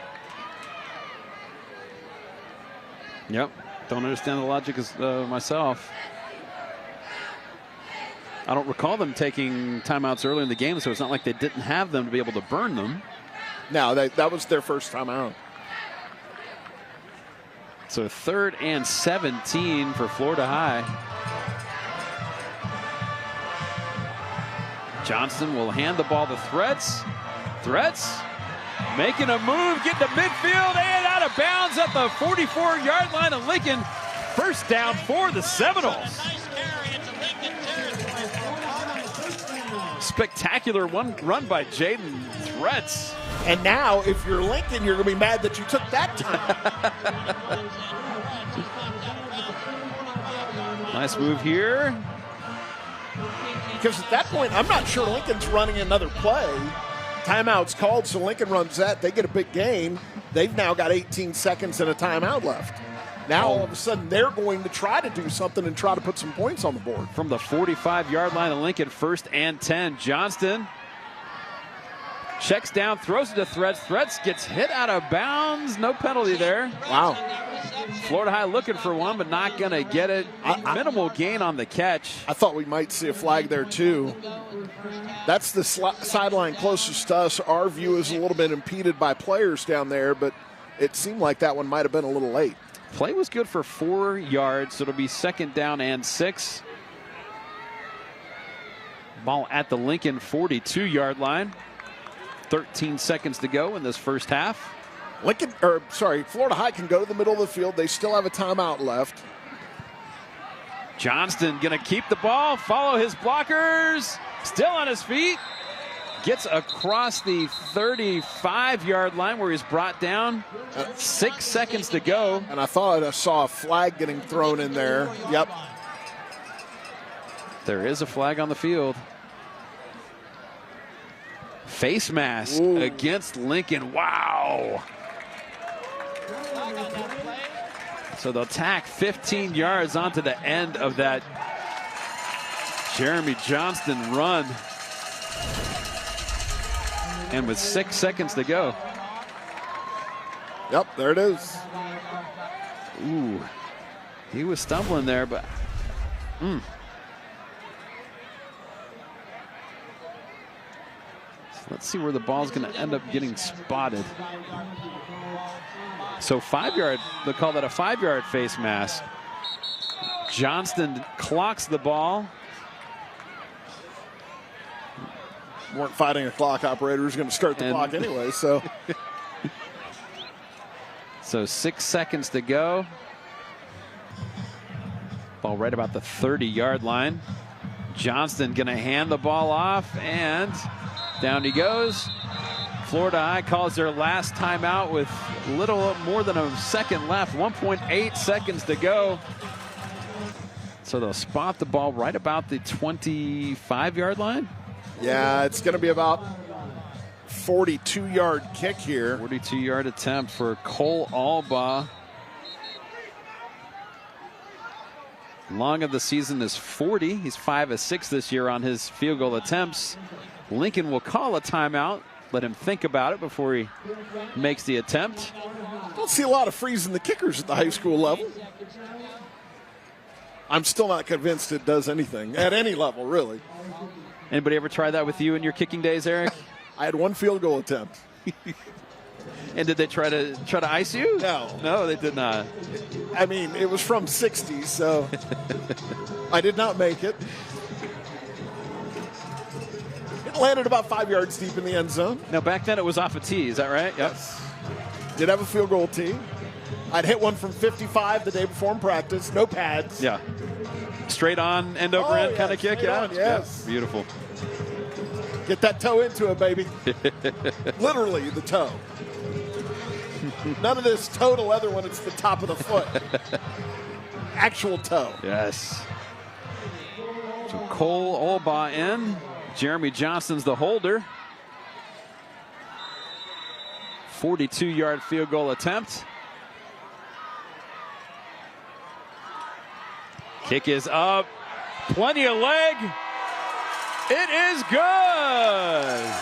Yep. Don't understand the logic myself. I don't recall them taking timeouts early in the game, so it's not like they didn't have them to be able to burn them. No, that was their first timeout. So 3rd and 17 for Florida High. Johnston will hand the ball to Threats. Threats making a move, getting to midfield and out of bounds at the 44-yard line of Lincoln. First down for the Seminoles. Spectacular run by Jaden Threats. And now, if you're Lincoln, you're going to be mad that you took that time. Nice move here. Because at that point, I'm not sure Lincoln's running another play. Timeout's called, so Lincoln runs that. They get a big gain. They've now got 18 seconds and a timeout left. Now, all of a sudden, they're going to try to do something and try to put some points on the board. From the 45-yard line of Lincoln, 1st and 10. Johnston checks down, throws it to Threats. Threats gets hit out of bounds. No penalty there. Wow. Florida High looking for one, but not going to get it. Minimal gain on the catch. I thought we might see a flag there, too. That's the sideline closest to us. Our view is a little bit impeded by players down there, but it seemed like that one might have been a little late. Play was good for 4 yards, so it'll be 2nd down and 6. Ball at the Lincoln 42-yard line. 13 seconds to go in this first half. Florida High can go to the middle of the field. They still have a timeout left. Johnston going to keep the ball, follow his blockers, still on his feet. Gets across the 35-yard line where he's brought down. 6 seconds to go. And I thought I saw a flag getting thrown in there. Yep. There is a flag on the field. Face mask against Lincoln. Wow. So they'll tack 15 yards onto the end of that Jeremy Johnston run. And with 6 seconds to go. Yep, there it is. Ooh. He was stumbling there, but So let's see where the ball's going to end up getting spotted. So 5-yard, they call that a 5-yard face mask. Johnston clocks the ball. Weren't fighting a clock operator who's going to start the clock anyway, so. So 6 seconds to go. Ball right about the 30-yard line. Johnston going to hand the ball off, and down he goes. Florida High calls their last timeout with little more than a second left. 1.8 seconds to go. So they'll spot the ball right about the 25-yard line. Yeah, it's going to be about 42-yard kick here. 42-yard attempt for Cole Albaugh. Long of the season is 40. He's 5 of 6 this year on his field goal attempts. Lincoln will call a timeout. Let him think about it before he makes the attempt. Don't see a lot of freezing the kickers at the high school level. I'm still not convinced it does anything at any level, really. Anybody ever try that with you in your kicking days, Eric? I had one field goal attempt. And did they try to ice you? No, they did not. I mean, it was from 60, so I did not make it. It landed about 5 yards deep in the end zone. Now, back then it was off a tee, is that right? Yes. Did have a field goal tee. I'd hit one from 55 the day before in practice, no pads. Yeah. Straight on, end over end kind of kick, yeah? Yes. Yeah. Beautiful. Get that toe into it, baby. Literally, the toe. None of this toe to leather when it's the top of the foot. Actual toe. Yes. So Cole Albaugh in. Jeremy Johnston's the holder. 42-yard field goal attempt. Kick is up. Plenty of leg. It is good.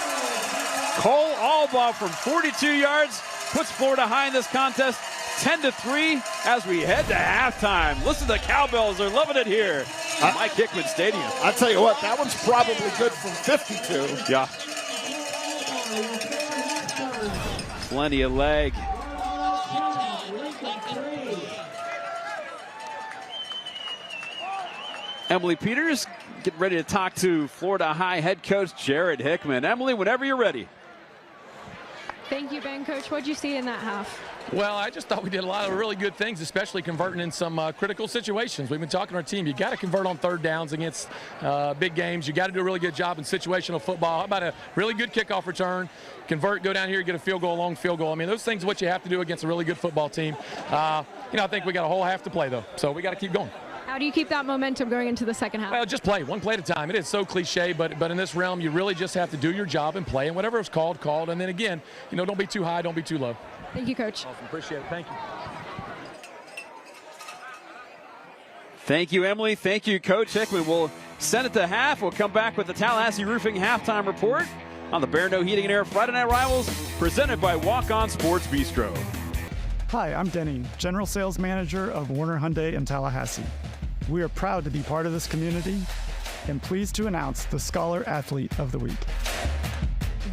Cole Albaugh from 42 yards puts Florida High in this contest 10-3 as we head to halftime. Listen to the cowbells. They're loving it here at Mike Hickman Stadium. I'll tell you what, that one's probably good from 52. Yeah. Plenty of leg. Emily Peters getting ready to talk to Florida High head coach Jared Hickman. Emily, whenever you're ready. Thank you, Ben. Coach, what did you see in that half? Well, I just thought we did a lot of really good things, especially converting in some critical situations. We've been talking to our team. You got to convert on third downs against big games. You got to do a really good job in situational football. How about a really good kickoff return? Convert, go down here, get a field goal, long field goal. I mean, those things are what you have to do against a really good football team. I think we got a whole half to play, though, so we got to keep going. How do you keep that momentum going into the second half? Well, just play, one play at a time. It is so cliche, but in this realm, you really just have to do your job and play, and whatever is called. And then again, don't be too high, don't be too low. Thank you, Coach. Awesome, appreciate it. Thank you. Thank you, Emily. Thank you, Coach Hickman. We'll send it to half. We'll come back with the Tallahassee Roofing halftime report on the Barineau Heating and Air Friday Night Rivals, presented by Walk-On Sports Bistreaux. Hi, I'm Denny, General Sales Manager of Warner Hyundai in Tallahassee. We are proud to be part of this community and pleased to announce the Scholar Athlete of the Week.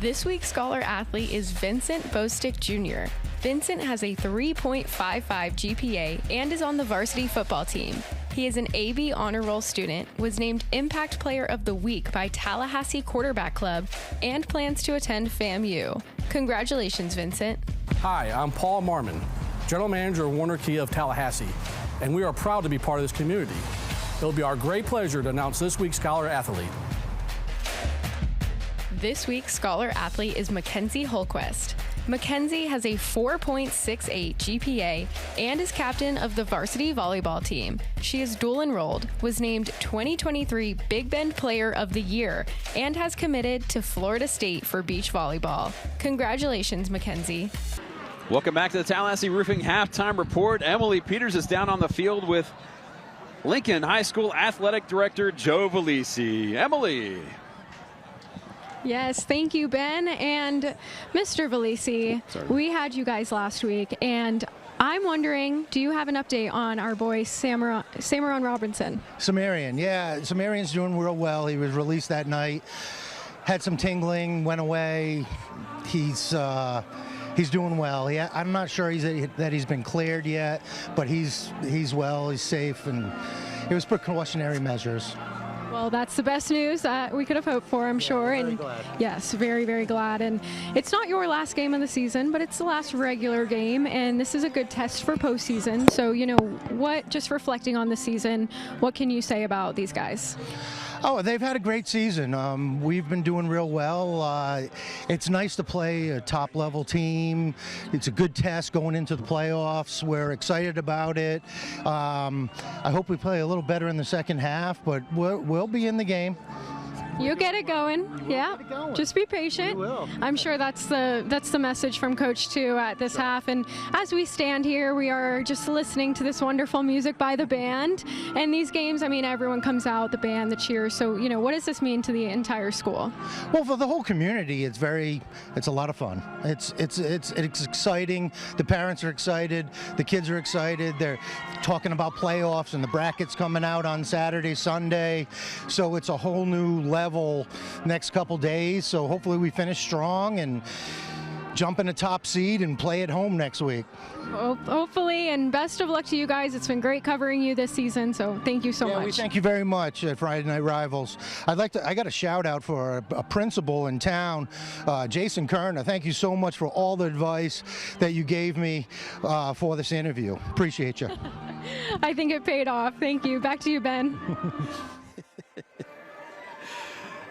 This week's Scholar Athlete is Vincent Bostick Jr. Vincent has a 3.55 GPA and is on the varsity football team. He is an AB Honor Roll student, was named Impact Player of the Week by Tallahassee Quarterback Club, and plans to attend FAMU. Congratulations, Vincent. Hi, I'm Paul Marmon, General Manager of Warner Kia of Tallahassee, and we are proud to be part of this community. It will be our great pleasure to announce this week's Scholar Athlete. This week's Scholar Athlete is Mackenzie Holquist. Mackenzie has a 4.68 GPA and is captain of the varsity volleyball team. She is dual enrolled, was named 2023 Big Bend Player of the Year, and has committed to Florida State for beach volleyball. Congratulations, Mackenzie. Welcome back to the Tallahassee Roofing halftime report. Emily Peters is down on the field with Lincoln High School Athletic Director Joe Valisi. Emily. Yes, thank you, Ben. And Mr. Valisi, we had you guys last week, and I'm wondering, do you have an update on our boy Samaron Robinson? Samarion's doing real well. He was released that night, had some tingling, went away. He's doing well. I'm not sure that he's been cleared yet, but he's well, he's safe, and it was precautionary measures. Well, that's the best news that we could have hoped for, I'm sure. Very glad. Yes, very, very glad. And it's not your last game of the season, but it's the last regular game, and this is a good test for postseason. So, just reflecting on the season, what can you say about these guys? Oh, they've had a great season. We've been doing real well. It's nice to play a top-level team. It's a good test going into the playoffs. We're excited about it. I hope we play a little better in the second half, but we'll be in the game. You'll get it going. Yeah. Just be patient. We will. I'm sure that's the message from Coach too at this half. And as we stand here, we are just listening to this wonderful music by the band. And these games, everyone comes out, the band, the cheers. So, what does this mean to the entire school? Well, for the whole community, it's a lot of fun. It's exciting. The parents are excited. The kids are excited. They're talking about playoffs and the brackets coming out on Saturday, Sunday. So it's a whole new level next couple days. So hopefully we finish strong and jump in a top seed and play at home next week. Hopefully, and best of luck to you guys. It's been great covering you this season, so thank you so much. We thank you very much at Friday Night Rivals. I got a shout out for a principal in town, Jason Kerner. Thank you so much for all the advice that you gave me for this interview. Appreciate you. I think it paid off. Thank you. Back to you, Ben.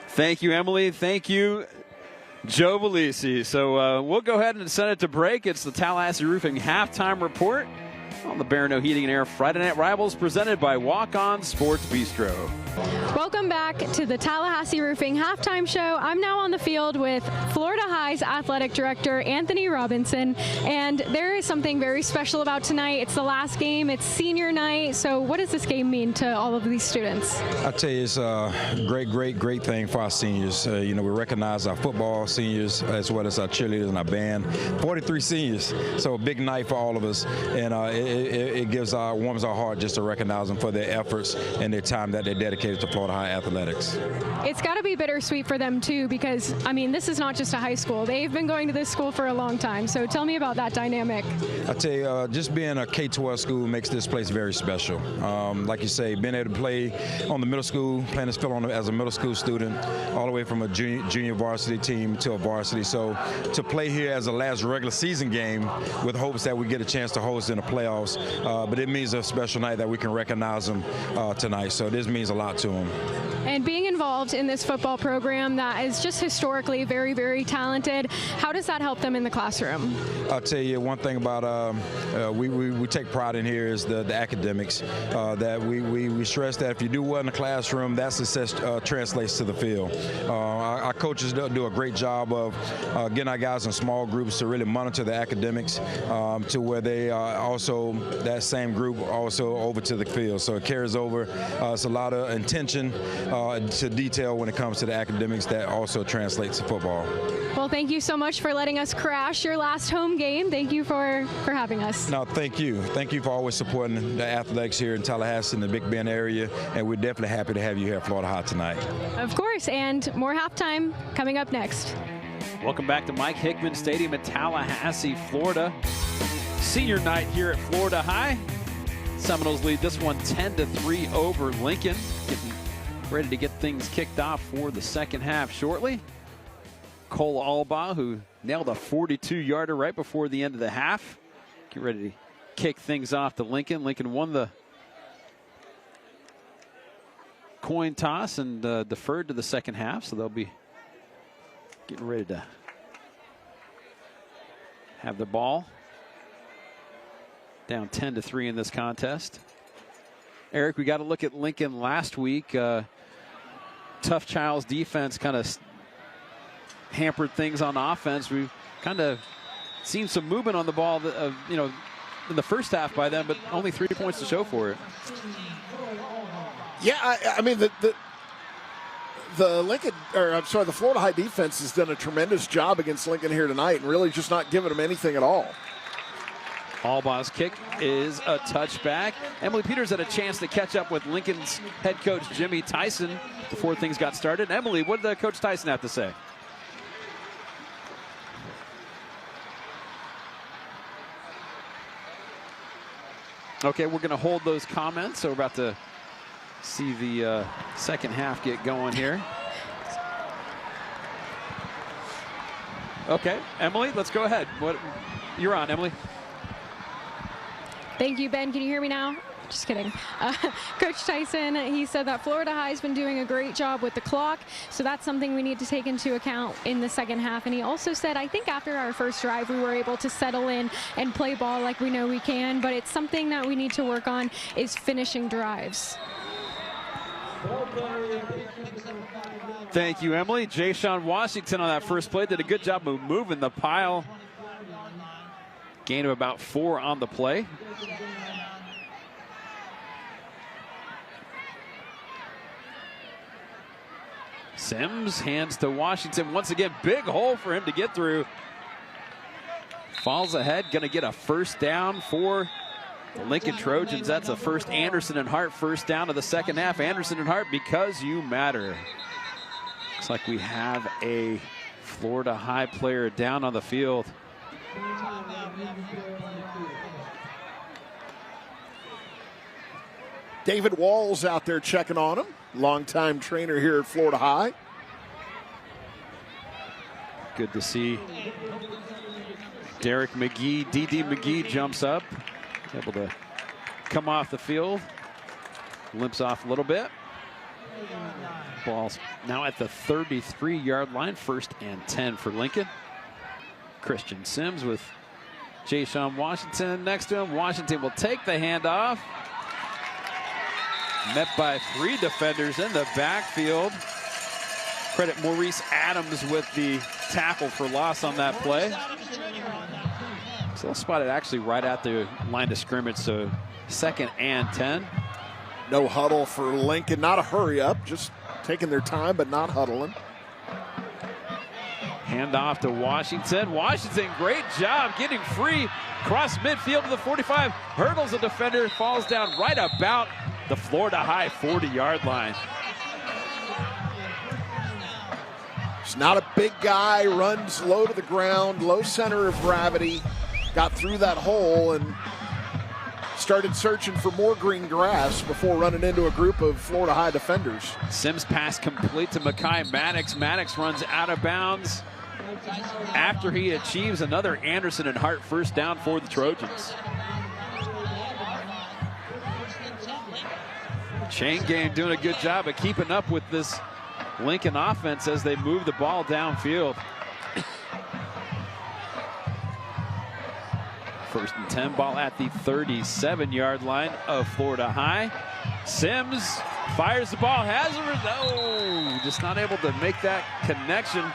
Thank you, Emily. Thank you, Joe Valisi. So we'll go ahead and send it to break. It's the Tallahassee Roofing halftime report on the Barineau Heating and Air Friday Night Rivals, presented by Walk-On Sports Bistreaux. Welcome back to the Tallahassee Roofing Halftime Show. I'm now on the field with Florida High's Athletic Director, Anthony Robinson, and there is something very special about tonight. It's the last game. It's senior night. So what does this game mean to all of these students? I tell you, it's a great thing for our seniors. We recognize our football seniors as well as our cheerleaders and our band. 43 seniors, so a big night for all of us, and it warms our heart just to recognize them for their efforts and their time that they dedicated to Florida High athletics. It's got to be bittersweet for them too, because this is not just a high school. They've been going to this school for a long time. So tell me about that dynamic. I tell you, just being a K-12 school makes this place very special. Like you say, being able to play on the middle school, playing this field as a middle school student, all the way from a junior varsity team to a varsity. So to play here as a last regular season game with hopes that we get a chance to host in the playoffs, but it means a special night that we can recognize them tonight. So this means a lot to them. And being involved in this football program that is just historically very, very talented, how does that help them in the classroom? I'll tell you one thing about we take pride in here is the academics. That we stress that if you do well in the classroom, that success translates to the field. Our coaches do a great job of getting our guys in small groups to really monitor the academics to where they also, that same group also over to the field. So it carries over. It's a lot of intention to detail when it comes to the academics that also translates to football. Well, thank you so much for letting us crash your last home game. Thank you for having us. No, thank you. Thank you for always supporting the athletics here in Tallahassee in the Big Bend area, and we're definitely happy to have you here at Florida High tonight. Of course, and more halftime coming up next. Welcome back to Mike Hickman Stadium in Tallahassee, Florida. Senior night here at Florida High. Seminoles lead this one 10-3 over Lincoln. Getting ready to get things kicked off for the second half shortly. Cole Albaugh, who nailed a 42-yarder right before the end of the half. Get ready to kick things off to Lincoln. Lincoln won the coin toss and deferred to the second half, so they'll be getting ready to have the ball. Down 10-3 in this contest. Eric, we got to look at Lincoln last week. Tough Child's defense kind of hampered things on offense. We've kind of seen some movement on the ball, in the first half by them, but only 3 points to show for it. Yeah, the the Florida High defense has done a tremendous job against Lincoln here tonight, and really just not giving them anything at all. Albaugh's kick is a touchback. Emily Peters had a chance to catch up with Lincoln's head coach Jimmy Tyson before things got started. Emily, what did Coach Tyson have to say? Okay, we're going to hold those comments. So we're about to see the second half get going here. Okay, Emily, let's go ahead. You're on, Emily. Thank you, Ben. Can you hear me now? Just kidding. Coach Tyson, he said that Florida High has been doing a great job with the clock, so that's something we need to take into account in the second half. And he also said, I think after our first drive, we were able to settle in and play ball like we know we can, but it's something that we need to work on is finishing drives. Thank you, Emily. Jay-Sean Washington on that first play did a good job of moving the pile. Gain of about 4 on the play. Sims hands to Washington. Once again, big hole for him to get through. Falls ahead, gonna get a first down for the Lincoln Trojans. That's a first Anderson and Hart first down of the second half. Anderson and Hart, because you matter. Looks like we have a Florida High player down on the field. David Walls out there checking on him. Longtime trainer here at Florida High. Good to see Derek McGee. D.D. McGee jumps up, able to come off the field. Limps off a little bit. Ball's now at the 33-yard line. 1st and 10 for Lincoln. Christian Sims with Jay-Sean Washington next to him. Washington will take the handoff. Met by 3 defenders in the backfield. Credit Maurice Adams with the tackle for loss on that play. So spotted actually right at the line of scrimmage, so 2nd and 10. No huddle for Lincoln. Not a hurry up, just taking their time, but not huddling. Hand off to Washington. Washington, great job getting free. Cross midfield to the 45. Hurdles a defender, falls down right about the Florida High 40-yard line. He's not a big guy, runs low to the ground, low center of gravity. Got through that hole and started searching for more green grass before running into a group of Florida High defenders. Sims pass complete to Mekhi Maddox. Maddox runs out of bounds after he achieves another Anderson and Hart first down for the Trojans. Chain game doing a good job of keeping up with this Lincoln offense as they move the ball downfield. 1st and 10, ball at the 37-yard line of Florida High. Sims fires the ball, oh, just not able to make that connection.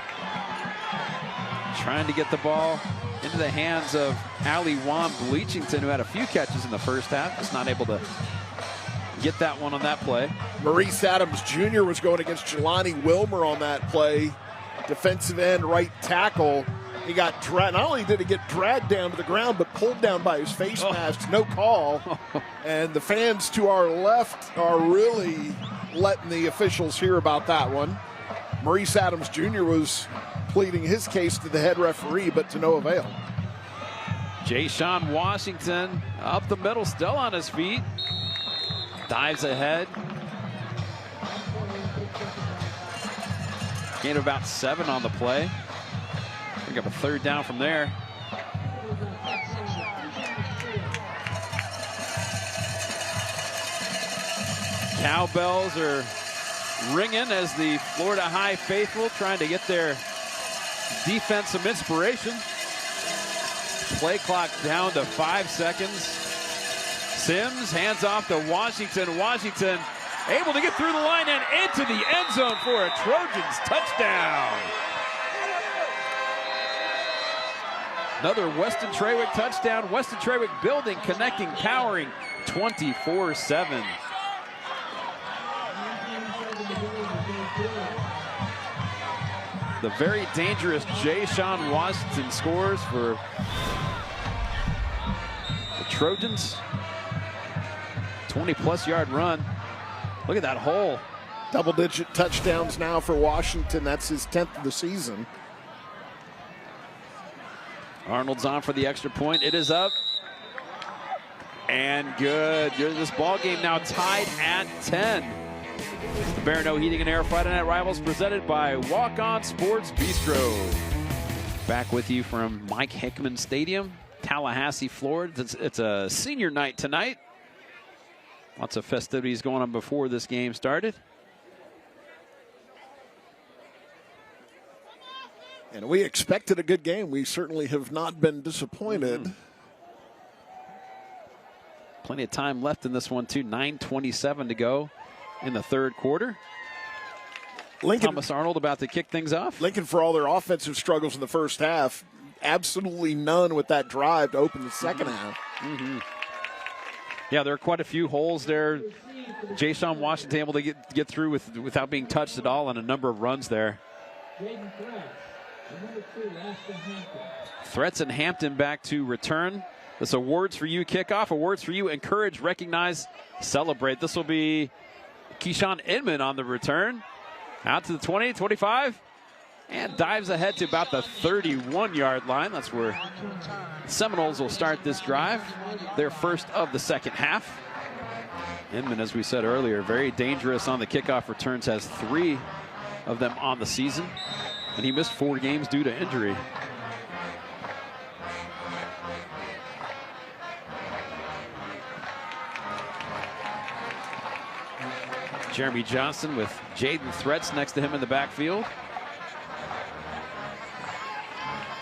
Trying to get the ball into the hands of Ali Juan Bleachington, who had a few catches in the first half, just not able to get that one on that play. Maurice Adams Jr. was going against Jelani Wilmer on that play. Defensive end, right tackle. He got dragged. Not only did he get dragged down to the ground, but pulled down by his face mask. No call. And the fans to our left are really letting the officials hear about that one. Maurice Adams Jr. was pleading his case to the head referee, but to no avail. Jay-Sean Washington up the middle, still on his feet. Dives ahead. Gain of about 7 on the play. Pick up a 3rd down from there. Cowbells are ringing as the Florida High faithful trying to get their defense some inspiration. Play clock down to 5 seconds. Sims hands off to Washington. Washington able to get through the line and into the end zone for a Trojans touchdown. Another Weston Trawick touchdown. Weston Trawick building, connecting, powering 24/7. The very dangerous Jay-Sean Washington scores for the Trojans. 20-plus yard run. Look at that hole. Double-digit touchdowns now for Washington. That's his 10th of the season. Arnold's on for the extra point. It is up. And good. This ball game now tied at 10. The Barineau Heating and Air Friday Night Rivals presented by Walk-On Sports Bistreaux. Back with you from Mike Hickman Stadium, Tallahassee, Florida. It's a senior night tonight. Lots of festivities going on before this game started. And we expected a good game. We certainly have not been disappointed. Plenty of time left in this one, too. 9:27 to go in the 3rd quarter. Lincoln, Thomas Arnold about to kick things off. Lincoln, for all their offensive struggles in the first half, absolutely none with that drive to open the second half. Yeah, there are quite a few holes there. Jay-Sean Washington able to get through without being touched at all on a number of runs there. Threats and Hampton back to return. This awards for you kickoff. Awards for you encourage, recognize, celebrate. This will be Keyshawn Inman on the return. Out to the 20, 25, and dives ahead to about the 31-yard line. That's where Seminoles will start this drive, their first of the second half. Inman, as we said earlier, very dangerous on the kickoff returns, has 3 of them on the season, and he missed 4 games due to injury. Jeremy Johnson with Jaden Threats next to him in the backfield.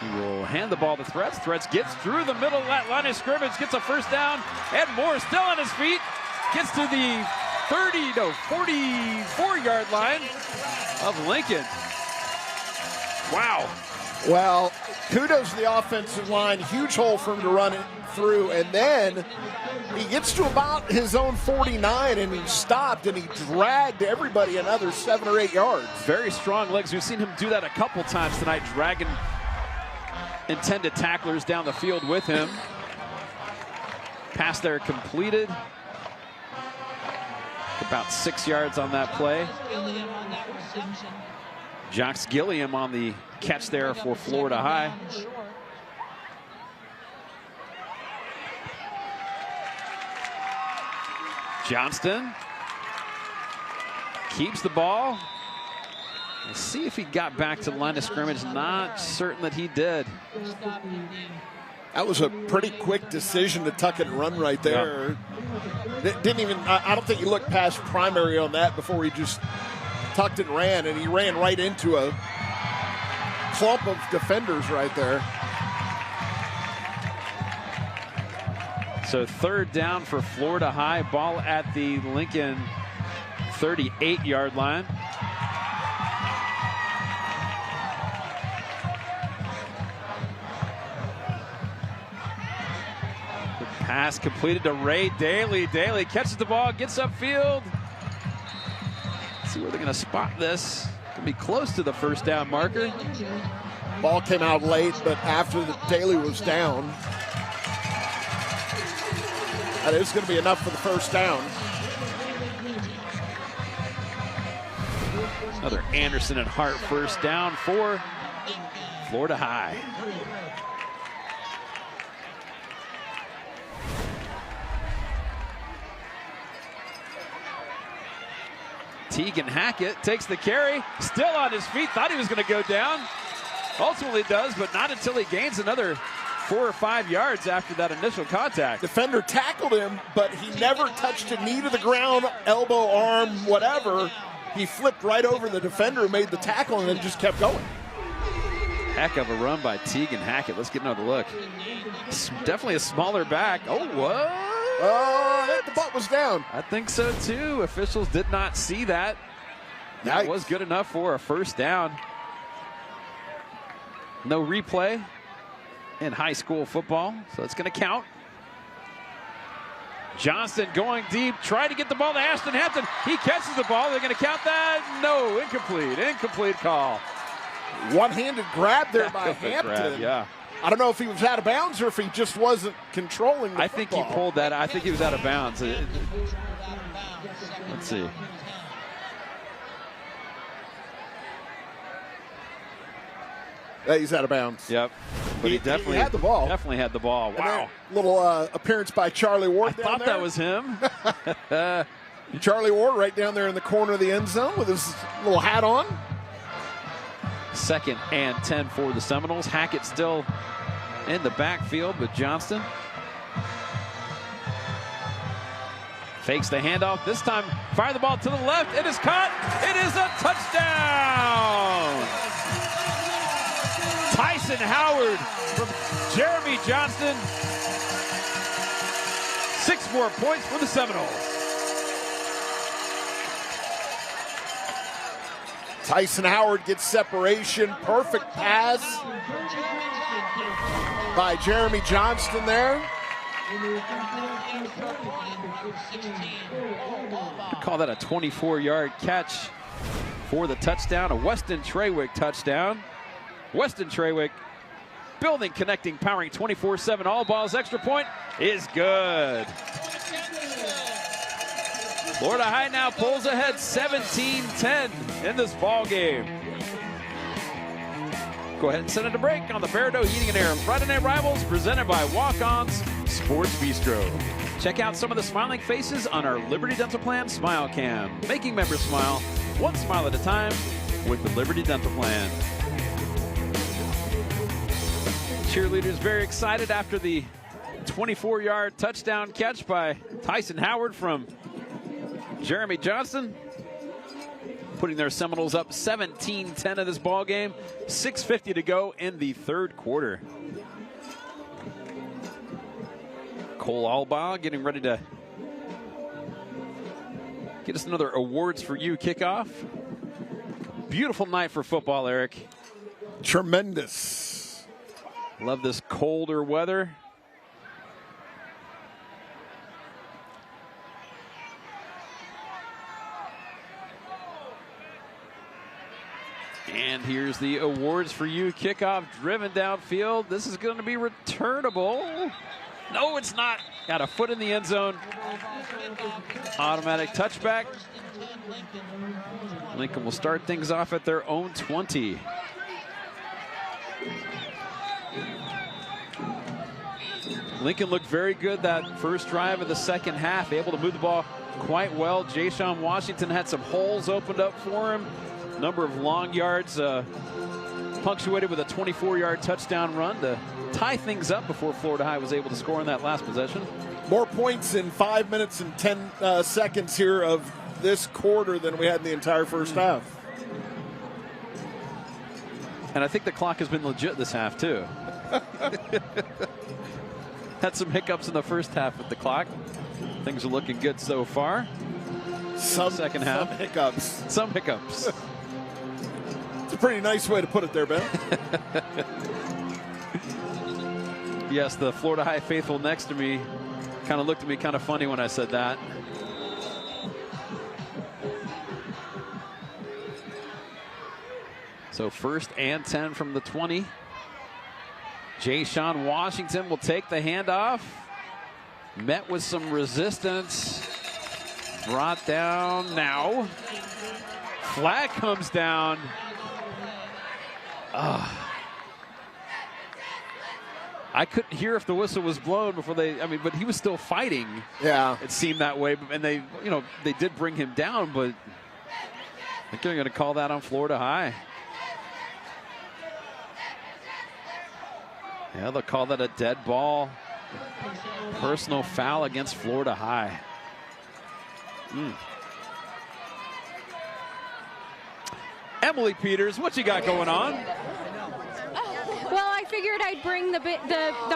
He will hand the ball to Threats. Threats gets through the middle line of scrimmage, gets a first down. Ed Moore still on his feet. Gets to the 44-yard line of Lincoln. Wow. Well, kudos to the offensive line. Huge hole for him to run it through. And then he gets to about his own 49, and he stopped, and he dragged everybody another 7 or 8 yards. Very strong legs. We've seen him do that a couple times tonight, dragging intended tacklers down the field with him. Pass there completed. About 6 yards on that play. Jox Gilliam on the catch there for Florida High. Johnston keeps the ball. Let's see if he got back to the line of scrimmage. Not certain that he did. That was a pretty quick decision to tuck it and run right there. Yeah. Didn't even, I don't think he looked past primary on that before he just tucked and ran, and he ran right into a clump of defenders right there. So 3rd down for Florida High. Ball at the Lincoln 38-yard line. The pass completed to Ray Daly. Daly catches the ball, gets upfield. Let's see where they're going to spot this. Going to be close to the 1st down marker. Ball came out late, but after the Daly was down, that is going to be enough for the 1st down. Another Anderson and Hart 1st down for Florida High. Teagan Hackett takes the carry, still on his feet, thought he was going to go down. Ultimately does, but not until he gains another 4 or 5 yards after that initial contact. Defender tackled him, but he never touched a knee to the ground, elbow, arm, whatever. He flipped right over the defender who made the tackle and then just kept going. Heck of a run by Teagan Hackett. Let's get another look. Definitely a smaller back. Oh, what? Oh, I think the butt was down. I think so too. Officials did not see that. That was good enough for a 1st down. No replay in high school football, so it's going to count. Johnston going deep, trying to get the ball to Ashton Hampton. He catches the ball. They're going to count that. No, incomplete. Incomplete call. One-handed grab there by Hampton. Grab, yeah. I don't know if he was out of bounds or if he just wasn't controlling the football. I think he pulled that. I think he was out of bounds. Let's see. He's out of bounds. Yep. But he definitely had the ball. Definitely had the ball. Wow. Little appearance by Charlie Ward. I thought that was him. Charlie Ward right down there in the corner of the end zone with his little hat on. 2nd and 10 for the Seminoles. Hackett still in the backfield with Johnston. Fakes the handoff. This time, fire the ball to the left. It is caught. It is a touchdown. Tyson Howard from Jeremy Johnston. 6 more points for the Seminoles. Tyson Howard gets separation. Perfect pass by Jeremy Johnston there. I call that a 24-yard catch for the touchdown, a Weston Trawick touchdown. Weston Trawick, building, connecting, powering 24/7. All balls, extra point is good. Florida High now pulls ahead 17-10 in this ball game. Go ahead and send it to break on the Barineau Heating and Air Friday Night Rivals, presented by Walk-Ons Sports Bistro. Check out some of the smiling faces on our Liberty Dental Plan Smile Cam, making members smile one smile at a time with the Liberty Dental Plan. Cheerleaders very excited after the 24-yard touchdown catch by Tyson Howard from Jeremy Johnston, putting their Seminoles up 17-10 in this ball game. 6:50 to go in the 3rd quarter. Cole Albaugh getting ready to Get us another awards for you kickoff. Beautiful night for football, Eric. Tremendous. Love this colder weather. And here's the awards for you kickoff, driven downfield. This is going to be returnable. No, it's not. Got a foot in the end zone. Automatic touchback. Lincoln will start things off at their own 20. Lincoln looked very good that first drive of the second half, able to move the ball quite well. Jay-Sean Washington had some holes opened up for him. Number of long yards punctuated with a 24-yard touchdown run to tie things up before Florida High was able to score in that last possession. More points in 5 minutes and 10 seconds here of this quarter than we had in the entire first half. And I think the clock has been legit this half, too. Had some hiccups in the first half with the clock. Things are looking good so far. Second half. Some hiccups. Some hiccups. It's a pretty nice way to put it there, Ben. Yes, the Florida High faithful next to me kind of looked at me kind of funny when I said that. So 1st and 10 from the 20. Jay-Sean Washington will take the handoff. Met with some resistance. Brought down now. Flag comes down. I couldn't hear if the whistle was blown before but he was still fighting. Yeah. It seemed that way. And they did bring him down, but I think they're going to call that on Florida High. Yeah, they'll call that a dead ball. Personal foul against Florida High. Emily Peters, what you got going on? Well, I figured I'd bring the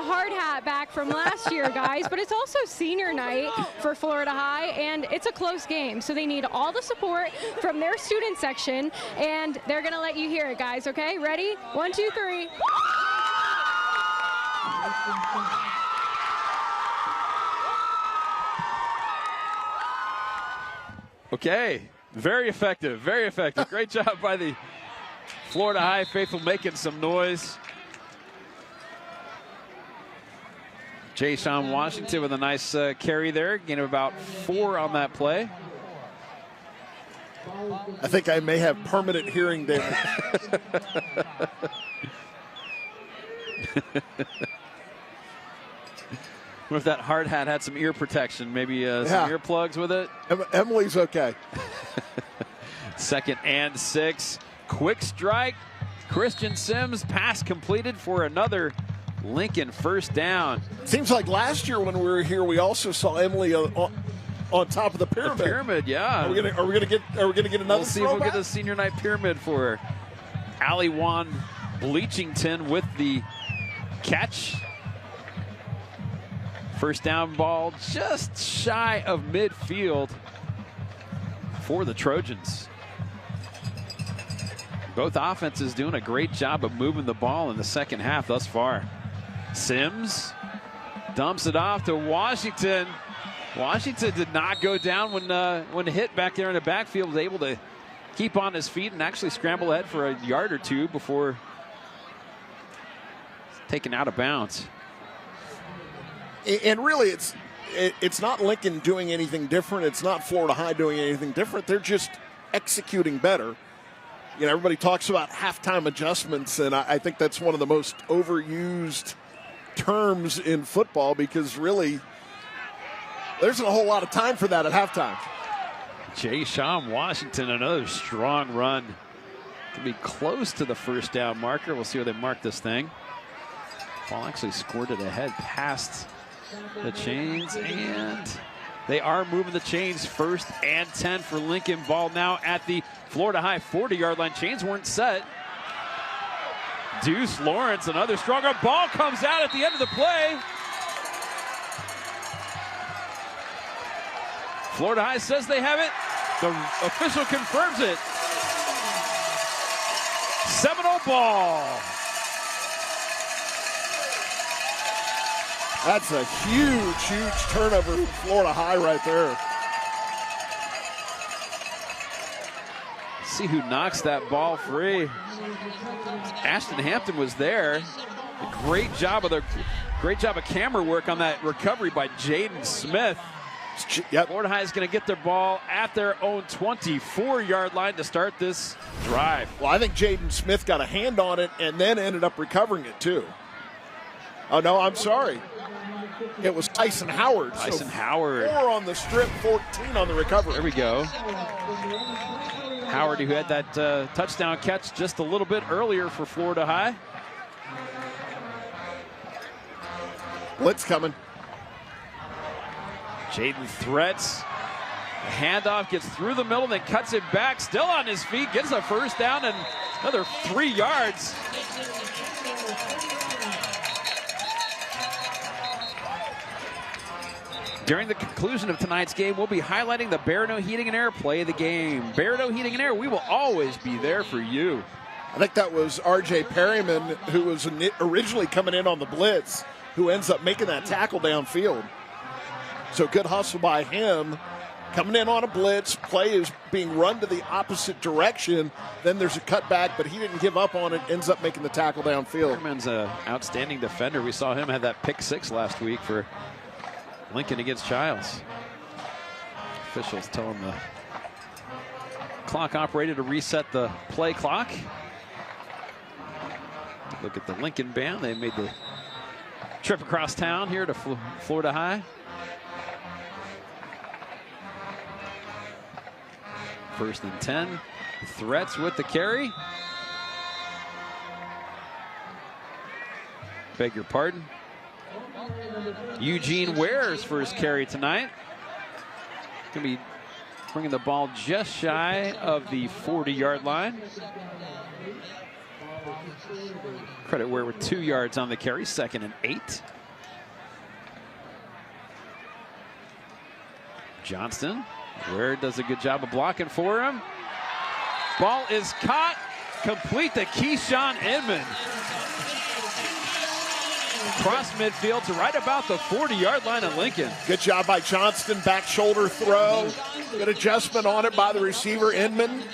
hard hat back from last year, guys, but it's also senior night for Florida High, and it's a close game, so they need all the support from their student section, and they're going to let you hear it, guys, okay? Ready? 1, 2, 3. Okay, very effective, very effective. Great job by the Florida High faithful making some noise. Jay-Sean Washington with a nice carry there, gain of about 4 on that play. I think I may have permanent hearing damage. What if that hard hat had some ear protection? Maybe some earplugs with it? Emily's okay. 2nd and 6. Quick strike. Christian Sims, pass completed for another Lincoln first down. Seems like last year when we were here, we also saw Emily on top of the pyramid. The pyramid, yeah. Are we gonna get another? We'll see if we'll get a senior night pyramid for Allie Wan Bleachington with the catch. First down ball just shy of midfield for the Trojans. Both offenses doing a great job of moving the ball in the second half thus far. Sims dumps it off to Washington. Washington did not go down when hit back there in the backfield. Was able to keep on his feet and actually scramble ahead for a yard or two before taken out of bounds. And really, it's not Lincoln doing anything different. It's not Florida High doing anything different. They're just executing better. You know, everybody talks about halftime adjustments, and I think that's one of the most overused terms in football because really there isn't a whole lot of time for that at halftime. Jay-Sean Washington, another strong run. Can be close to the first down marker. We'll see where they mark this thing. Ball actually squirted ahead past the chains, and they are moving the chains. 1st and 10 for Lincoln. Ball now at the Florida High 40-yard line. Chains weren't set. Deuce Lawrence, another stronger ball comes out at the end of the play. Florida High says they have it. The official confirms it. Seminole ball. That's a huge, huge turnover for Florida High right there. See who knocks that ball free. Ashton Hampton was there. Great job of camera work on that recovery by Jaden Smith. Yep. Florida High is going to get their ball at their own 24-yard line to start this drive. Well, I think Jaden Smith got a hand on it and then ended up recovering it too. Oh, no, I'm sorry. It was Tyson Howard. Tyson Howard. 4 on the strip, 14 on the recovery. There we go. Howard, who had that touchdown catch just a little bit earlier for Florida High. Blitz coming. Jaden threats. The handoff gets through the middle, then cuts it back. Still on his feet, gets a first down and another 3 yards. During the conclusion of tonight's game, we'll be highlighting the Barineau Heating and Air play of the game. Barineau Heating and Air, we will always be there for you. I think that was R.J. Perryman, who was originally coming in on the blitz, who ends up making that tackle downfield. So good hustle by him. Coming in on a blitz, play is being run to the opposite direction. Then there's a cutback, but he didn't give up on it, ends up making the tackle downfield. Perryman's an outstanding defender. We saw him have that pick 6 last week for Lincoln against Childs. Officials telling the clock operator to reset the play clock. Look at the Lincoln band. They made the trip across town here to Florida High. First and 10. Threats with the carry. Beg your pardon. Eugene Ware's first carry tonight. Going to be bringing the ball just shy of the 40-yard line. Credit Ware with 2 yards on the carry, 2nd and 8. Johnston. Ware does a good job of blocking for him. Ball is caught, complete to Keyshawn Inman. Cross midfield to right about the 40-yard line of Lincoln. Good job by Johnston, back shoulder throw. Good adjustment on it by the receiver, Inman.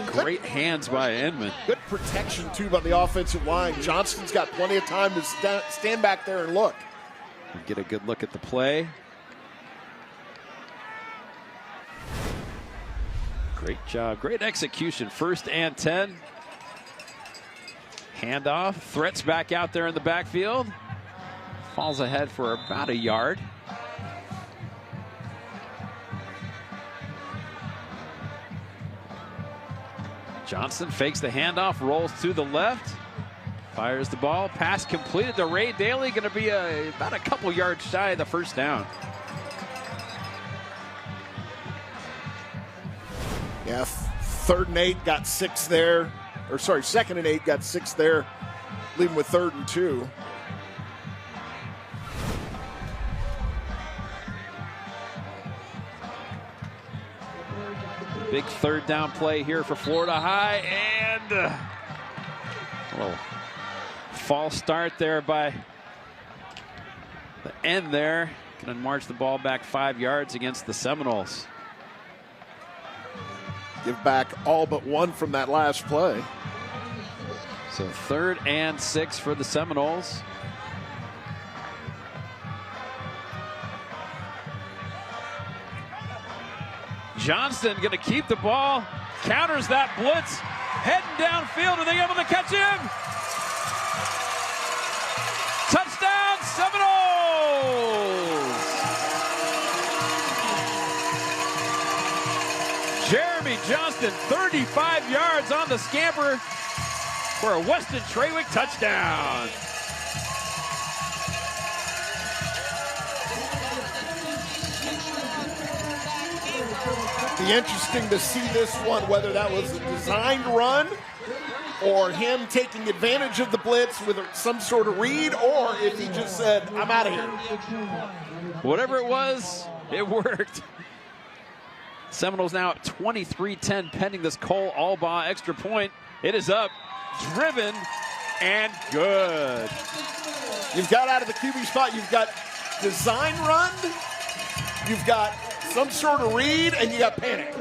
Great hands by Inman. Good protection, too, by the offensive line. Johnston's got plenty of time to stand back there and look. Get a good look at the play. Great job, great execution. 1st and 10. Handoff, threats back out there in the backfield. Falls ahead for about a yard. Johnson fakes the handoff, rolls to the left. Fires the ball, pass completed to Ray Daly. Going to be about a couple yards shy of the first down. Yeah, 3rd and 8, got 6 there. Or sorry, 2nd and 8, got 6 there. Leaving with 3rd and 2. Big 3rd down play here for Florida High, and a little false start there by the end there. Going to march the ball back 5 yards against the Seminoles. Give back all but 1 from that last play. So 3rd and 6 for the Seminoles. Johnston going to keep the ball, counters that blitz, heading downfield. Are they able to catch him? Touchdown, Seminoles! Jeremy Johnston, 35 yards on the scamper for a Weston Trawick touchdown. Be interesting to see this one, whether that was a designed run or him taking advantage of the blitz with some sort of read, or if he just said, I'm out of here. Whatever it was, it worked. Seminoles now at 23-10 pending this Cole Albaugh extra point. It is up, driven, and good. You've got out of the QB spot, you've got design run, you've got some sort of read, and you got panic.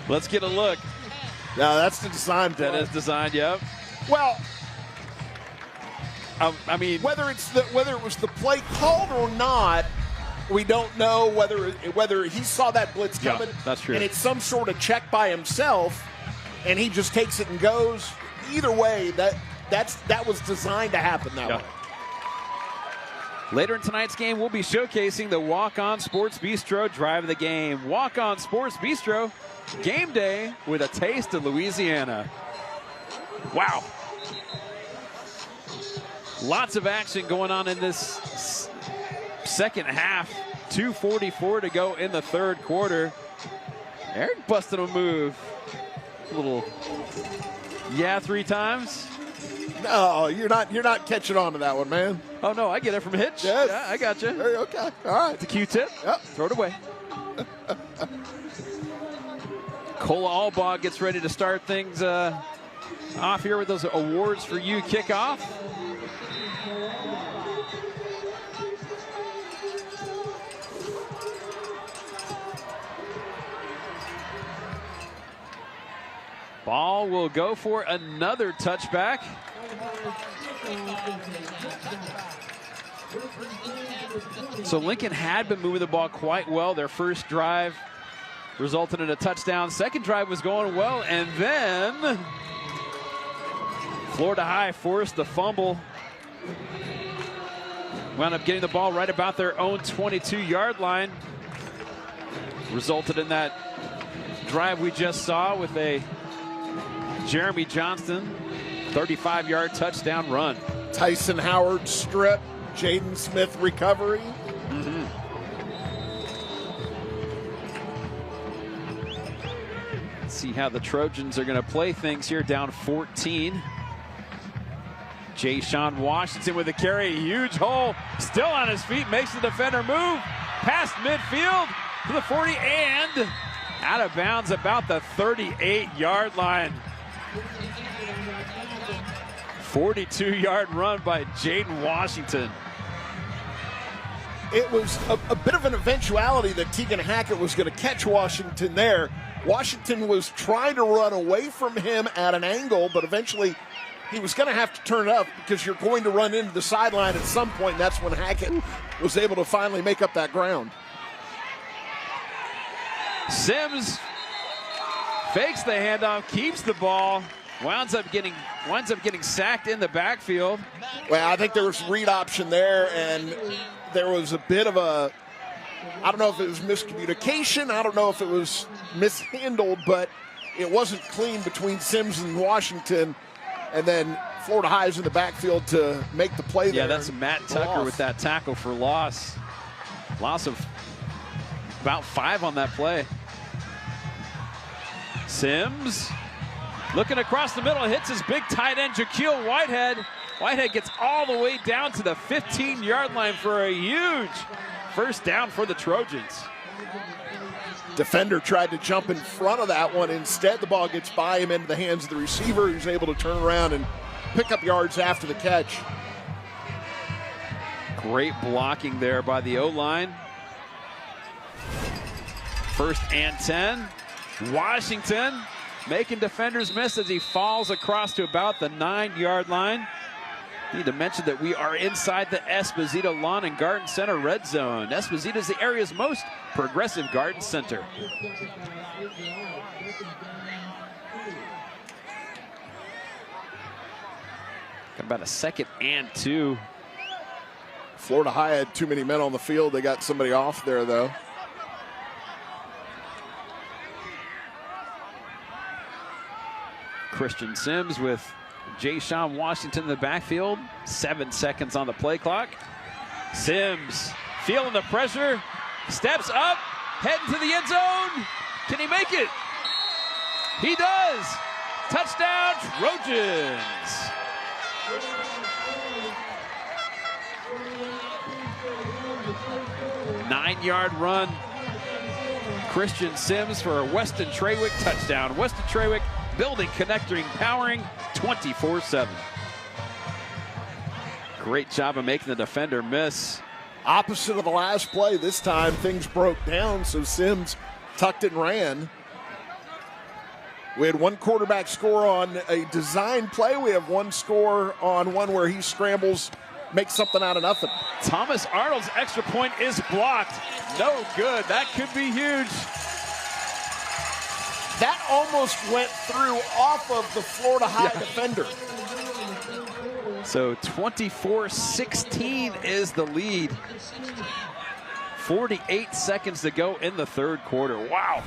Let's get a look. No, that's the design play. That is designed, yep. Well, I mean, whether it was the play called or not, we don't know whether he saw that blitz coming. Yeah, that's true. And it's some sort of check by himself, and he just takes it and goes. Either way, that was designed to happen that way. Later in tonight's game, we'll be showcasing the Walk-On Sports Bistro drive of the game. Walk-On Sports Bistro, game day with a taste of Louisiana. Wow. Lots of action going on in this second half. 2:44 to go in the third quarter. Eric busted a move. A little, yeah, 3 times. No, you're not catching on to that one, man. Oh, no, I get it from Hitch. Yes. Yeah, I got you. Okay, all right. It's a Q-tip. Yep. Throw it away. Cole Albaugh gets ready to start things off here with those awards for you kickoff. Ball will go for another touchback. So Lincoln had been moving the ball quite well. Their first drive resulted in a touchdown. Second drive was going well, and then Florida High forced the fumble. Wound up getting the ball right about their own 22-yard line. Resulted in that drive we just saw with a Jeremy Johnston 35-yard touchdown run. Tyson Howard strip, Jaden Smith recovery. Let's see how the Trojans are going to play things here, down 14. Jay-Sean Washington with a carry, huge hole, still on his feet, makes the defender move, past midfield to the 40 and out of bounds about the 38-yard line. 42-yard run by Jaden Washington. It was a bit of an eventuality that Tegan Hackett was going to catch Washington there. Washington was trying to run away from him at an angle, but eventually he was going to have to turn it up because you're going to run into the sideline at some point, and that's when Hackett was able to finally make up that ground. Sims fakes the handoff, keeps the ball, winds up getting sacked in the backfield. Well, I think there was read option there, and there was a bit of a, I don't know if it was miscommunication, I don't know if it was mishandled, but it wasn't clean between Sims and Washington, and then Florida High is in the backfield to make the play there. Yeah, that's Matt Tucker with that tackle for loss. Loss of about 5 on that play. Sims looking across the middle, hits his big tight end, Jaquil Whitehead. Whitehead gets all the way down to the 15-yard line for a huge first down for the Trojans. Defender tried to jump in front of that one. Instead, the ball gets by him into the hands of the receiver, who's able to turn around and pick up yards after the catch. Great blocking there by the O-line. 1st and 10. Washington making defenders miss as he falls across to about the 9-yard line. Need to mention that we are inside the Esposito Lawn and Garden Center red zone. Esposito is the area's most progressive garden center. Got about a 2nd and 2. Florida High had too many men on the field. They got somebody off there, though. Christian Sims with Jay-Sean Washington in the backfield. 7 seconds on the play clock. Sims feeling the pressure, steps up, heading to the end zone. Can he make it? He does. Touchdown, Trojans. 9-yard run. Christian Sims for a Weston Trawick touchdown. Weston Trawick building, connecting, powering 24/7. Great job of making the defender miss. Opposite of the last play, this time things broke down, so Sims tucked and ran. We had one quarterback score on a design play. We have one score on one where he scrambles, makes something out of nothing. Thomas Arnold's extra point is blocked. No good. That could be huge. That almost went through off of the Florida High defender. So 24-16 is the lead. 48 seconds to go in the third quarter. Wow.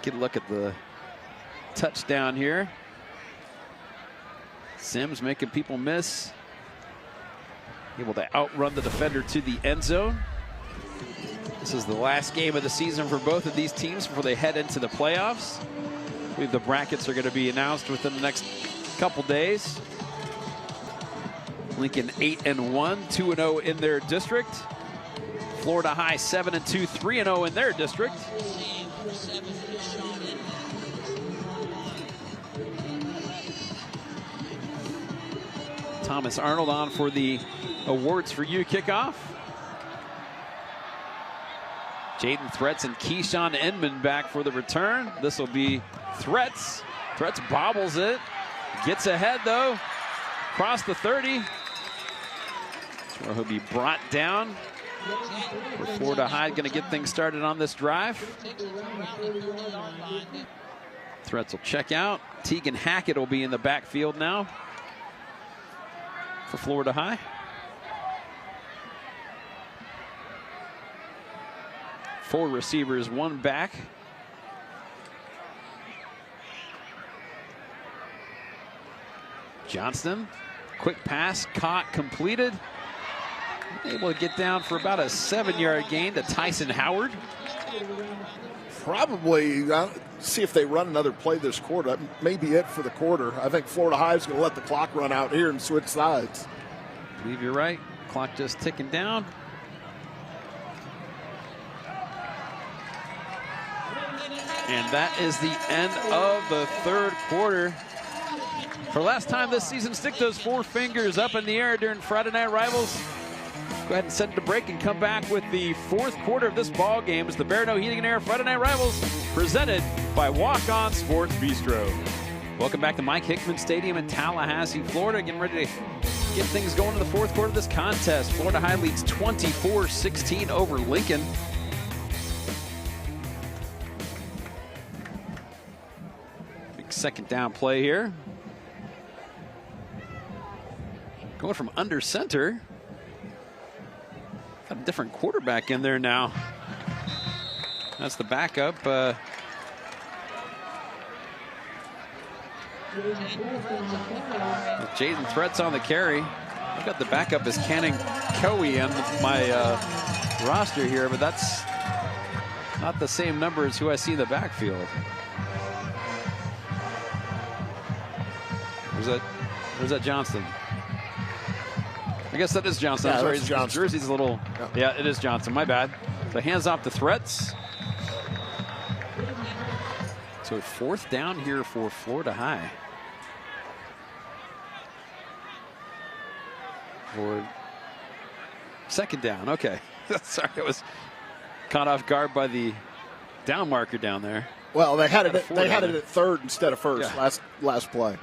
Get a look at the touchdown here. Sims making people miss. Able to outrun the defender to the end zone. This is the last game of the season for both of these teams before they head into the playoffs. I believe the brackets are going to be announced within the next couple days. Lincoln 8-1, 2-0 in their district. Florida High 7-2, 3-0 in their district. Thomas Arnold on for the Awards for You kickoff. Jaden Threats and Keyshawn Inman back for the return. This will be Threats. Threats bobbles it. Gets ahead though. Across the 30. Where he'll be brought down. Florida High going to get things started on this drive. Threats will check out. Tegan Hackett will be in the backfield now for Florida High. Four receivers, one back. Johnston, quick pass, caught, completed. Able to get down for about a 7-yard gain to Tyson Howard. Probably, see if they run another play this quarter. That may be it for the quarter. I think Florida High is going to let the clock run out here and switch sides. I believe you're right. Clock just ticking down. And that is the end of the third quarter. For the last time this season, stick those four fingers up in the air during Friday Night Rivals. Go ahead and send it a break and come back with the fourth quarter of this ball game as the Barineau Heating and Air Friday Night Rivals presented by Walk-On Sports Bistreaux. Welcome back to Mike Hickman Stadium in Tallahassee, Florida. Getting ready to get things going in the fourth quarter of this contest. Florida High leads 24-16 over Lincoln. Big second down play here. Going from under center. Got a different quarterback in there now. That's the backup. Jaden Threats on the carry. I've got the backup as Cannon Cowie on my roster here, but that's not the same number as who I see in the backfield. Where's that Johnston? I guess that is Johnson. Yeah, I'm sorry, his jersey's a little. Yeah, it is Johnson. My bad. So hands off to Threats. So fourth down here for Florida High. Or second down. Okay. Sorry, I was caught off guard by the down marker down there. Well, they had it. They had it at third instead of first. Yeah. Last play.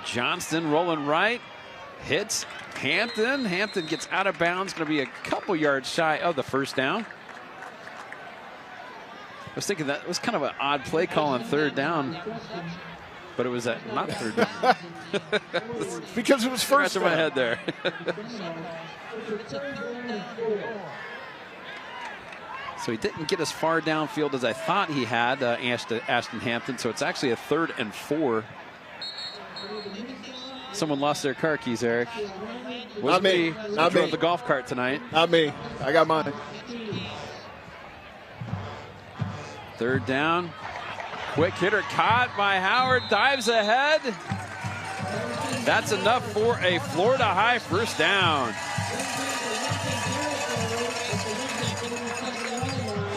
Johnston rolling right, hits Hampton. Hampton gets out of bounds, going to be a couple yards shy of the first down. I was thinking that was kind of an odd play call on third down, but it was not third down. Because it was first down. In my head there. So he didn't get as far downfield as I thought he had, Ashton Hampton, so it's actually a 3rd and 4. Someone lost their car keys, Eric. Not me. I drove the golf cart tonight. Not me. I got mine. Third down. Quick hitter caught by Howard. Dives ahead. That's enough for a Florida High first down.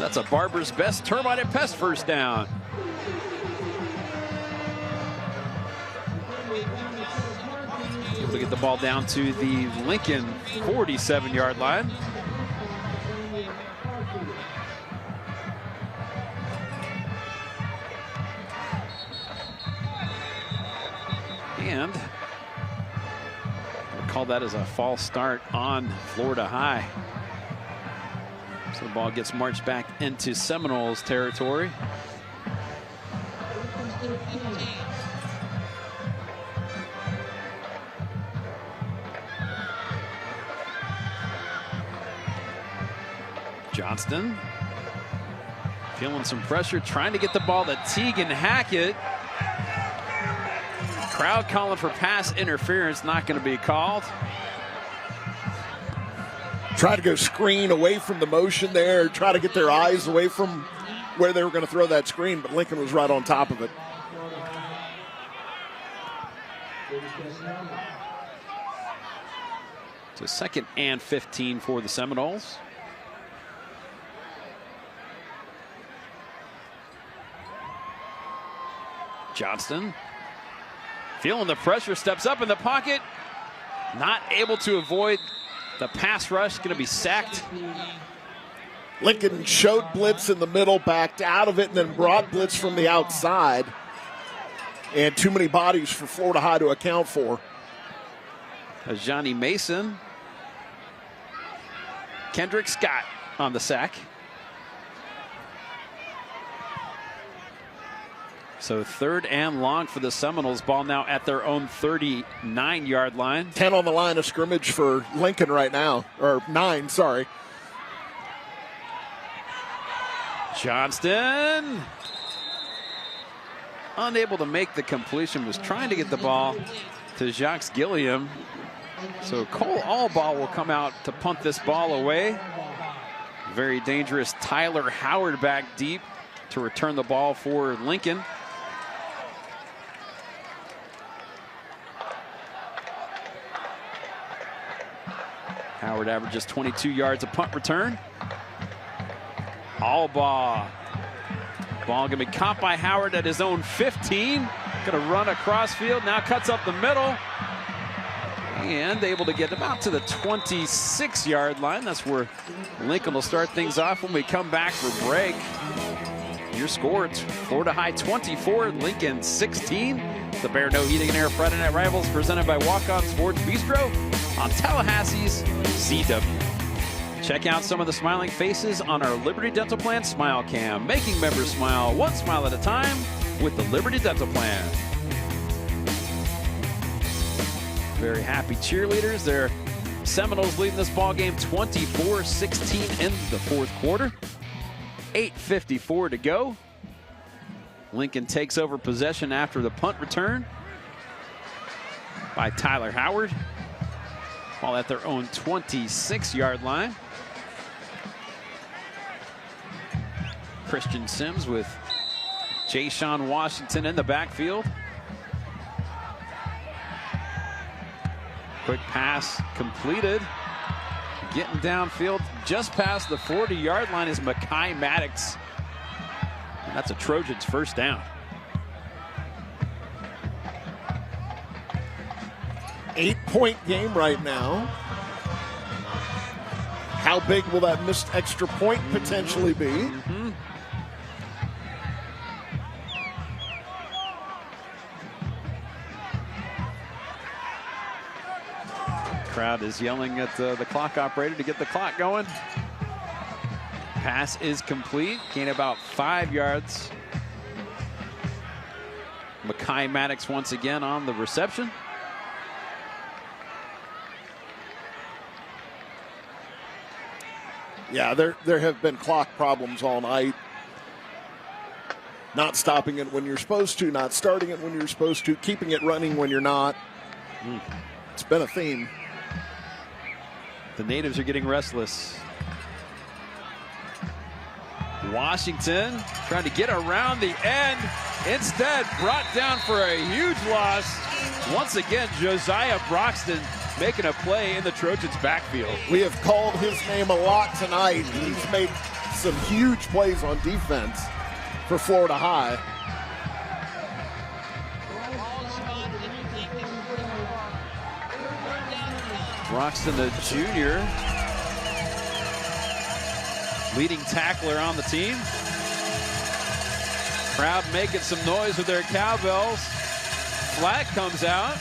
That's a Barber's Best Termite and Pest first down. Able to get the ball down to the Lincoln 47-yard line. And we'll call that as a false start on Florida High. So the ball gets marched back into Seminoles territory. Johnston feeling some pressure, trying to get the ball to Teagan Hackett. Crowd calling for pass interference, not going to be called. Try to go screen away from the motion there, try to get their eyes away from where they were going to throw that screen, but Lincoln was right on top of it. So 2nd and 15 for the Seminoles. Johnston feeling the pressure, steps up in the pocket, not able to avoid the pass rush, going to be sacked. Lincoln showed blitz in the middle, backed out of it, and then brought blitz from the outside. And too many bodies for Florida High to account for. As Johnny Mason, Kendrick Scott on the sack. So 3rd and long for the Seminoles. Ball now at their own 39-yard line. 10 on the line of scrimmage for Lincoln right now. Or 9, sorry. Johnston. Unable to make the completion. Was trying to get the ball to Jacques Gilliam. So Cole Allball will come out to punt this ball away. Very dangerous Tyler Howard back deep to return the ball for Lincoln. Howard averages 22 yards a punt return. Allball. Ball going to be caught by Howard at his own 15. Going to run across field. Now cuts up the middle. And able to get about to the 26-yard line. That's where Lincoln will start things off when we come back for break. Your score, it's Florida High 24, Lincoln 16. The Barineau Heating and Air Friday Night Rivals presented by Walk-On Sports Bistro on Tallahassee's CW. Check out some of the smiling faces on our Liberty Dental Plan Smile Cam, making members smile one smile at a time with the Liberty Dental Plan. Very happy cheerleaders. Their Seminoles leading this ball game 24-16 in the 4th quarter. 8:54 to go. Lincoln takes over possession after the punt return by Tyler Howard. Ball at their own 26-yard line. Christian Sims with Jay-Sean Washington in the backfield. Quick pass completed. Getting downfield just past the 40-yard line is Mekhi Maddox. And that's a Trojans first down. 8-point game right now. How big will that missed extra point potentially be? Crowd is yelling at the clock operator to get the clock going. Pass is complete. Gain about 5 yards. Mekhi Maddox once again on the reception. Yeah, there have been clock problems all night. Not stopping it when you're supposed to, not starting it when you're supposed to, keeping it running when you're not. It's been a theme. The natives are getting restless. Washington trying to get around the end. Instead, brought down for a huge loss. Once again, Josiah Broxton making a play in the Trojans' backfield. We have called his name a lot tonight. He's made some huge plays on defense for Florida High. Broxton, the junior, leading tackler on the team. Crowd making some noise with their cowbells. Flag comes out.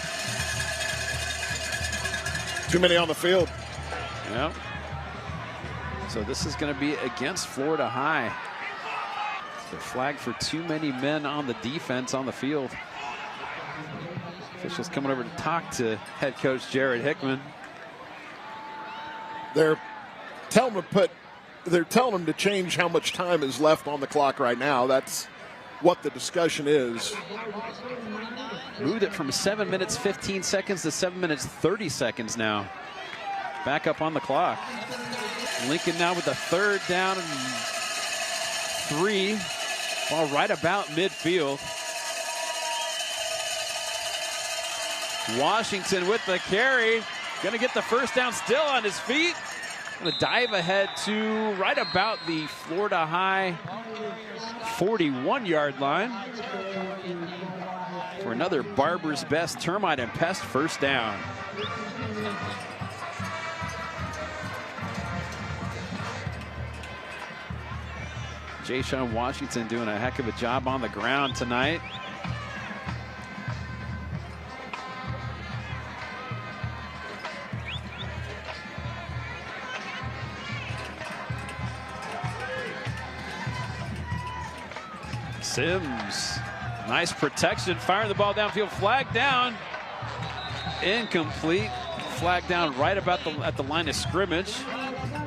Too many on the field. Yep. So this is going to be against Florida High. The flag for too many men on the defense on the field. Officials coming over to talk to head coach Jared Hickman. They're telling him to change how much time is left on the clock right now. That's what the discussion is. Moved it from 7 minutes 15 seconds to 7 minutes 30 seconds now. Back up on the clock. Lincoln now with a 3rd down and 3. Ball right about midfield. Washington with the carry. Going to get the 1st down still on his feet. Going to dive ahead to right about the Florida High 41-yard line for another Barber's Best Termite and Pest 1st down. Jay-Sean Washington doing a heck of a job on the ground tonight. Sims, nice protection, firing the ball downfield, flag down, incomplete. Flag down right about at the line of scrimmage.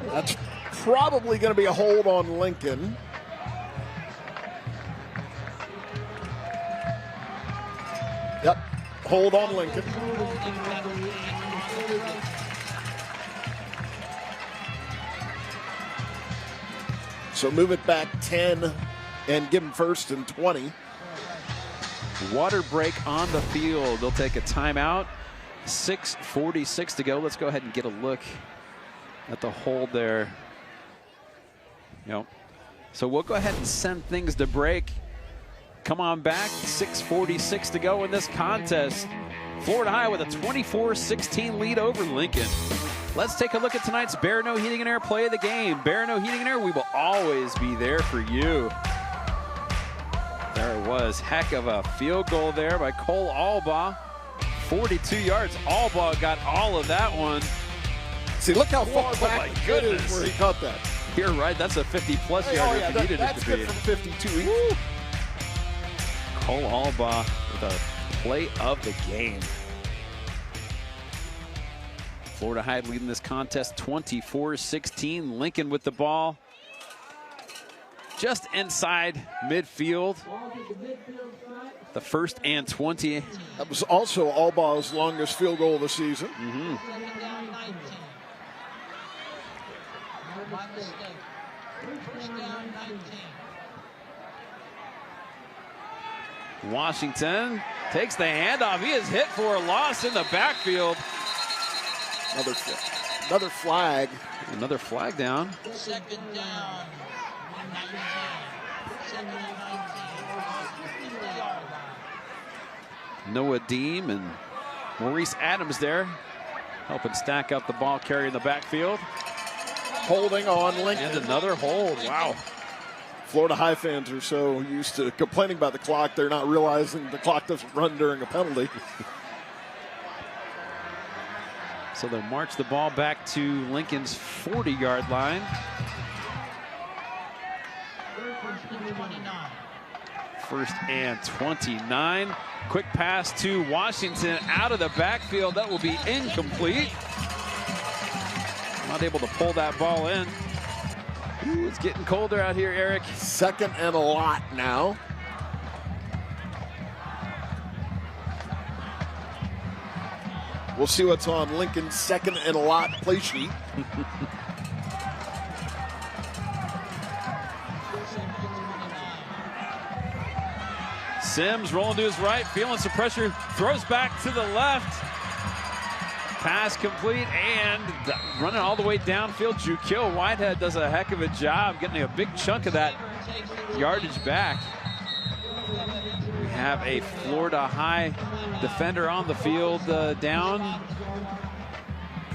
That's probably going to be a hold on Lincoln. Yep, hold on Lincoln. So move it back 10 and give him 1st and 20. Water break on the field. They'll take a timeout. 6:46 to go. Let's go ahead and get a look at the hold there. Yep. So we'll go ahead and send things to break. Come on back. 6:46 to go in this contest. Florida High with a 24-16 lead over Lincoln. Let's take a look at tonight's Barineau Heating and Air play of the game. Barineau Heating and Air, we will always be there for you. There it was. Heck of a field goal there by Cole Albaugh. 42 yards. Albaugh got all of that one. See, look how far back it is where he caught that. You're right. That's a 50-plus yarder if you needed it to be. That's good from 52. Woo. Cole Albaugh with a play of the game. Florida High leading this contest 24-16. Lincoln with the ball just inside midfield. The 1st and 20. That was also Albaugh's longest field goal of the season. Washington takes the handoff. He is hit for a loss in the backfield. Another flag. Another flag down. 2nd down. 19. 2nd and 19. 50-yard line. Noah Deem and Maurice Adams there helping stack up the ball, carrying the backfield. Holding on Lincoln. And another hold. Wow. Florida High fans are so used to complaining about the clock, they're not realizing the clock doesn't run during a penalty. So they'll march the ball back to Lincoln's 40-yard line. 1st and 29. Quick pass to Washington out of the backfield. That will be incomplete. Not able to pull that ball in. Ooh, it's getting colder out here, Eric. 2nd and a lot now. We'll see what's on Lincoln's 2nd and a lot play sheet. Sims rolling to his right, feeling some pressure, throws back to the left. Pass complete and running all the way downfield. Jukil Whitehead does a heck of a job getting a big chunk of that yardage back. We have a Florida High defender on the field down.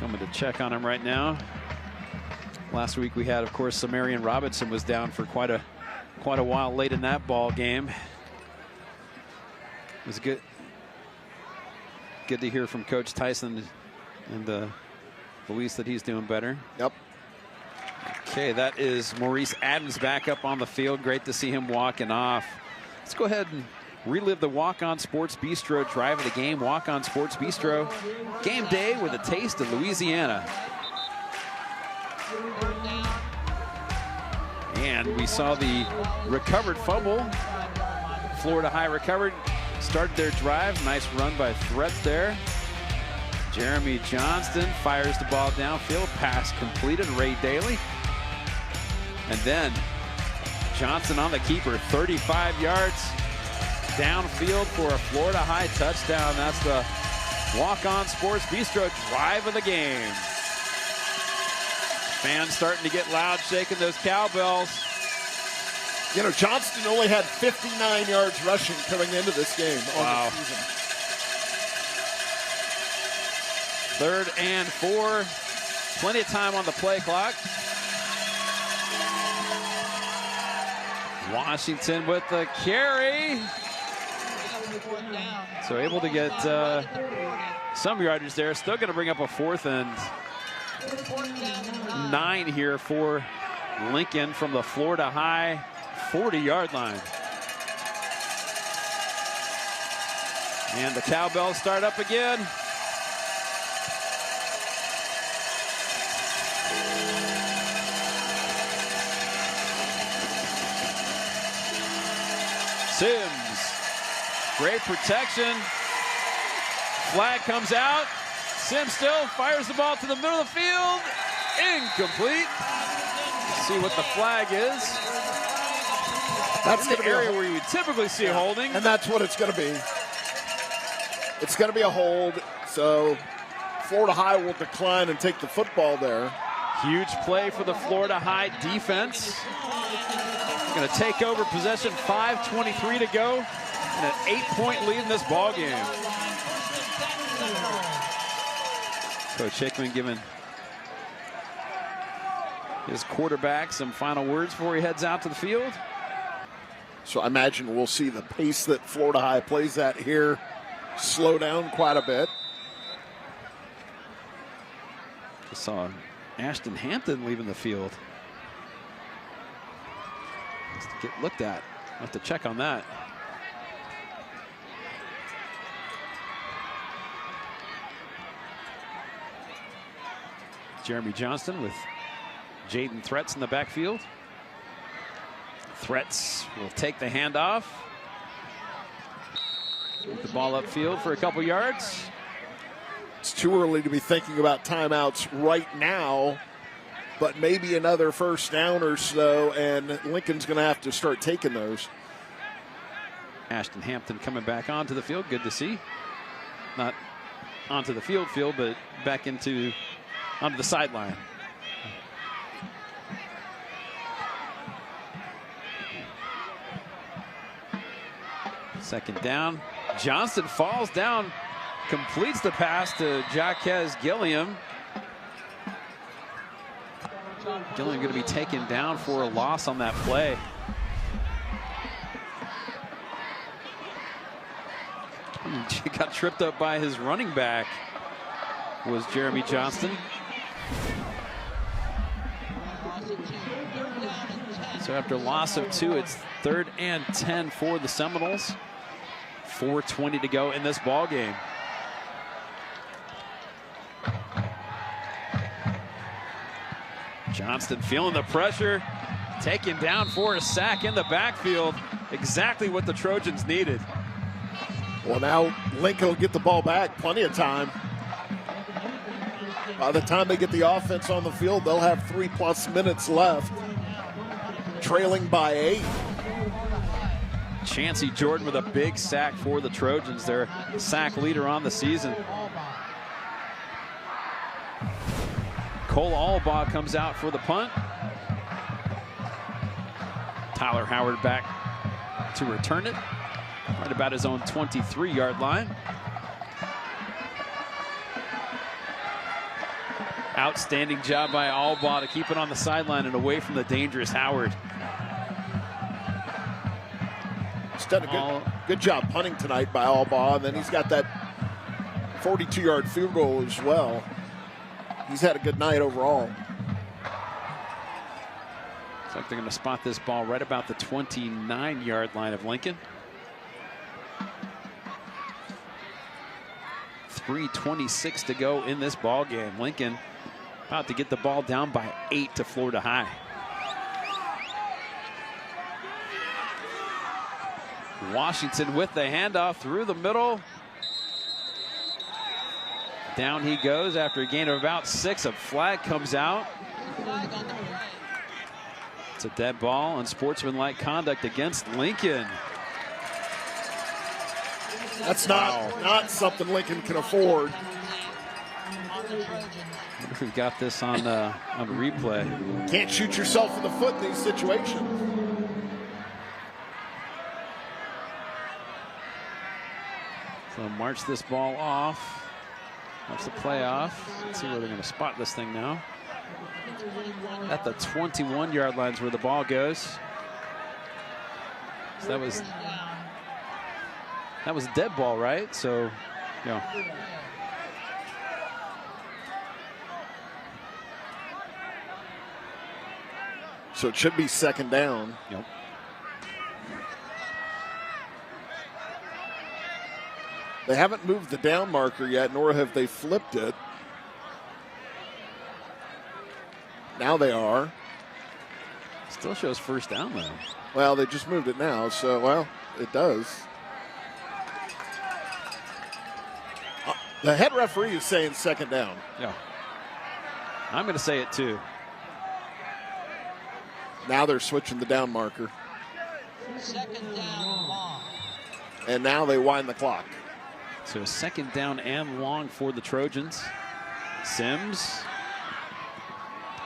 Coming to check on him right now. Last week we had, of course, Samarian Robinson was down for quite a while late in that ball game. It was good to hear from Coach Tyson and Luis that he's doing better. Yep. Okay, that is Maurice Adams back up on the field. Great to see him walking off. Let's go ahead and relive the Walk-On Sports Bistro drive of the game. Walk-On Sports Bistro, game day with a taste of Louisiana. And we saw the recovered fumble. Florida High recovered, started their drive. Nice run by Threat there. Jeremy Johnston fires the ball downfield. Pass completed. Ray Daly. And then Johnson on the keeper. 35 yards downfield for a Florida High touchdown. That's the Walk-On Sports Bistro drive of the game. Fans starting to get loud, shaking those cowbells. You know, Johnston only had 59 yards rushing coming into this game on the season. 3rd and 4. Plenty of time on the play clock. Washington with the carry. So able to get some yardage there. Still going to bring up a 4th and 9 here for Lincoln from the Florida High 40-yard line. And the cowbells start up again. Sims, great protection. Flag comes out. Sims still fires the ball to the middle of the field. Incomplete. Let's see what the flag is. That's the area where you typically see holding. And that's what it's going to be. It's going to be a hold. So Florida High will decline and take the football there. Huge play for the Florida High defense. Going to take over possession. 5:23 to go. And an 8-point lead in this ball game. Coach Hickman giving his quarterback some final words before he heads out to the field. So I imagine we'll see the pace that Florida High plays at here slow down quite a bit. I saw Ashton Hampton leaving the field. Has to get looked at. I'll have to check on that. Jeremy Johnston with Jaden Threats in the backfield. Threats will take the handoff. Get the ball upfield for a couple yards. It's too early to be thinking about timeouts right now, but maybe another first down or so, and Lincoln's going to have to start taking those. Ashton Hampton coming back onto the field. Good to see. Not onto the field, but back onto the sideline. Second down. Johnston falls down, completes the pass to Jaquez Gilliam. Gilliam going to be taken down for a loss on that play. He got tripped up by his running back, was Jeremy Johnston. So after a loss of 2, it's 3rd and 10 for the Seminoles. 4:20 to go in this ball game. Johnston feeling the pressure, taken down for a sack in the backfield. Exactly what the Trojans needed. Well, now Lincoln will get the ball back, plenty of time. By the time they get the offense on the field, they'll have 3+ minutes left, trailing by 8. Chancey Jordan with a big sack for the Trojans, their sack leader on the season. Cole Albaugh comes out for the punt. Tyler Howard back to return it, right about his own 23-yard line. Outstanding job by Albaugh to keep it on the sideline and away from the dangerous Howard. He's done a good job punting tonight by Albaugh, and then he's got that 42-yard field goal as well. He's had a good night overall. Looks like they're going to spot this ball right about the 29-yard line of Lincoln. 3:26 to go in this ball game. Lincoln about to get the ball down by 8 to Florida High. Washington with the handoff through the middle. Down he goes after a gain of about 6. A flag comes out. It's a dead ball, unsportsmanlike conduct against Lincoln. That's not something Lincoln can afford. I wonder if we've got this on replay. Can't shoot yourself in the foot in these situations. So march this ball off. Watch the play off. Let's see where they're going to spot this thing now. At the 21-yard line is where the ball goes. So that was a dead ball, right? So, you know. So it should be second down. Yep. They haven't moved the down marker yet, nor have they flipped it. Now they are. Still shows first down, though. Well, they just moved it now, so, well, it does. The head referee is saying second down. Yeah. I'm going to say it, too. Now they're switching the down marker. Second down, long. And now they wind the clock. So second down and long for the Trojans. Sims.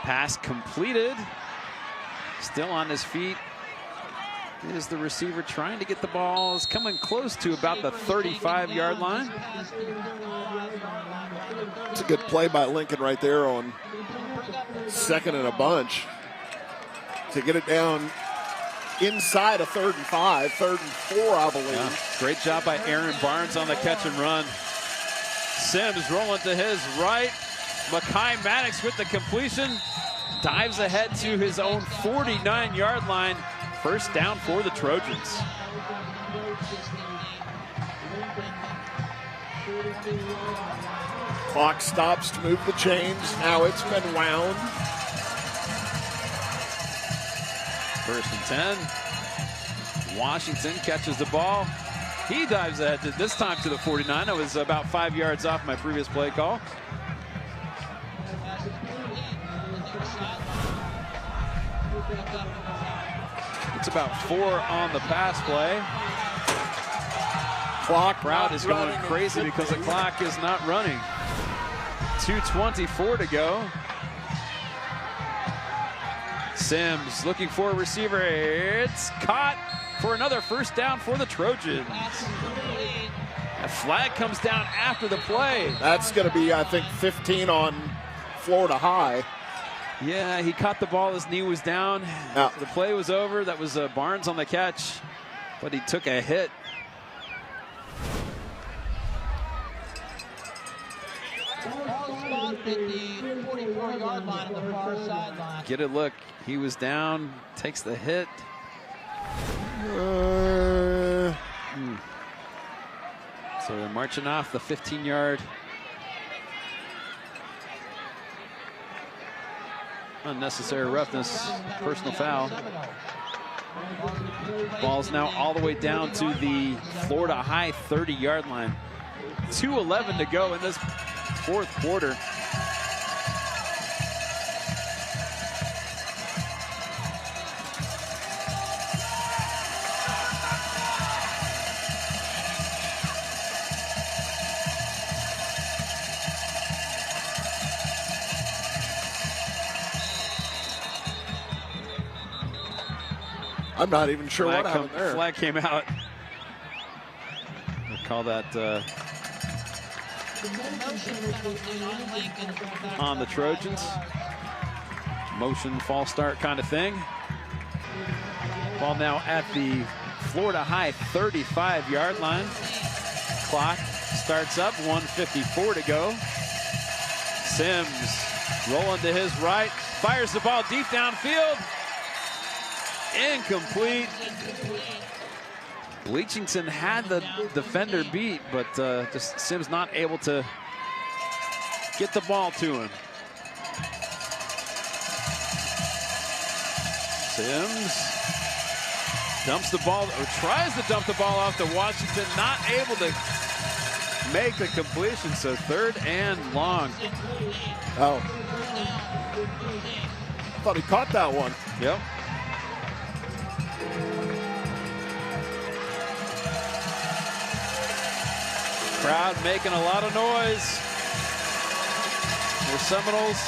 Pass completed. Still on his feet is the receiver trying to get the ball. Is coming close to about the 35-yard line. It's a good play by Lincoln right there on second and a bunch to get it down inside a 3rd and 5, 3rd and 4, I believe. Yeah, great job by Aaron Barnes on the catch and run. Sims rolling to his right. Mekhi Maddox with the completion. Dives ahead to his own 49-yard line. First down for the Trojans. Clock stops to move the chains. Now it's been wound. 1st and 10. Washington catches the ball. He dives ahead this time to the 49. It was about 5 yards off my previous play call. It's about 4 on the pass play. Crowd is going crazy because the clock is not running. 2:24 to go. Sims looking for a receiver. It's caught for another first down for the Trojans. A flag comes down after the play. That's going to be, I think, 15 on Florida High. Yeah, he caught the ball. His knee was down. Yeah. The play was over. That was Barnes on the catch, but he took a hit. Get a look. He was down, takes the hit. So they're marching off the 15-yard. Unnecessary roughness, personal foul. Ball's now all the way down to the Florida High 30-yard line. 2:11 to go in this 4th quarter. I'm not even sure what happened there. Flag came out. We'll call that on the Trojans. Motion, false start kind of thing. Ball now at the Florida High 35-yard line. Clock starts up, 1:54 to go. Sims rolling to his right, fires the ball deep downfield. Incomplete. Bleachington had the defender beat, but just Sims not able to get the ball to him. Sims dumps the ball, or tries to dump the ball off to Washington, not able to make the completion, so 3rd and long. Oh. Thought he caught that one. Yep. Crowd making a lot of noise. The Seminoles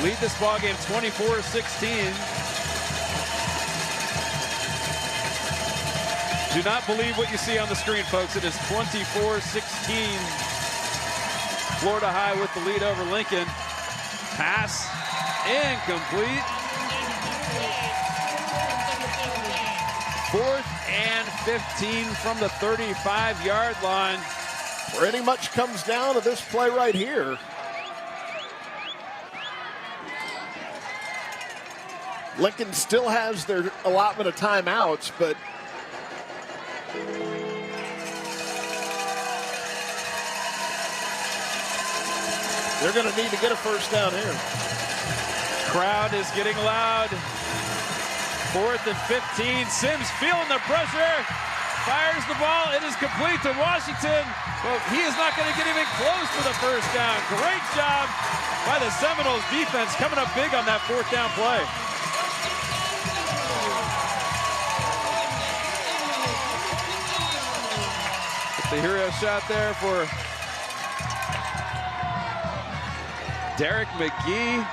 lead this ball game 24-16. Do not believe what you see on the screen, folks. It is 24-16. Florida High with the lead over Lincoln. Pass incomplete. 4th and 15 from the 35-yard line. Pretty much comes down to this play right here. Lincoln still has their allotment of timeouts, but they're going to need to get a first down here. Crowd is getting loud. 4th and 15. Sims feeling the pressure. Fires the ball. It is complete to Washington. But he is not going to get even close to the first down. Great job by the Seminoles defense coming up big on that 4th down play. The hero shot there for Derek McGee.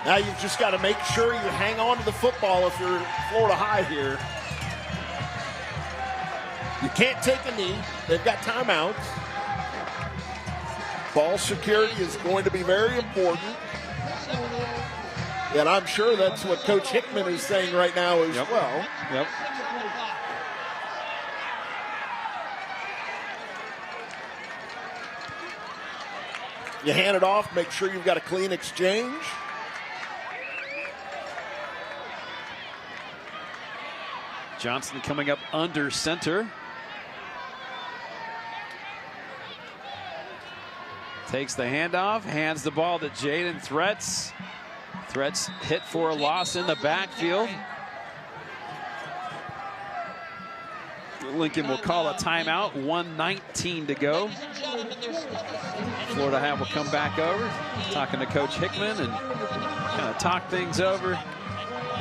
Now you've just got to make sure you hang on to the football if you're Florida High here. You can't take a knee. They've got timeouts. Ball security is going to be very important. And I'm sure that's what Coach Hickman is saying right now as well. Yep. You hand it off, make sure you've got a clean exchange. Johnson coming up under center. Takes the handoff, hands the ball to Jaden Threats. Threats hit for a loss in the backfield. Lincoln will call a timeout, 1:19 to go. Florida High will come back over, talking to Coach Hickman and kind of talk things over.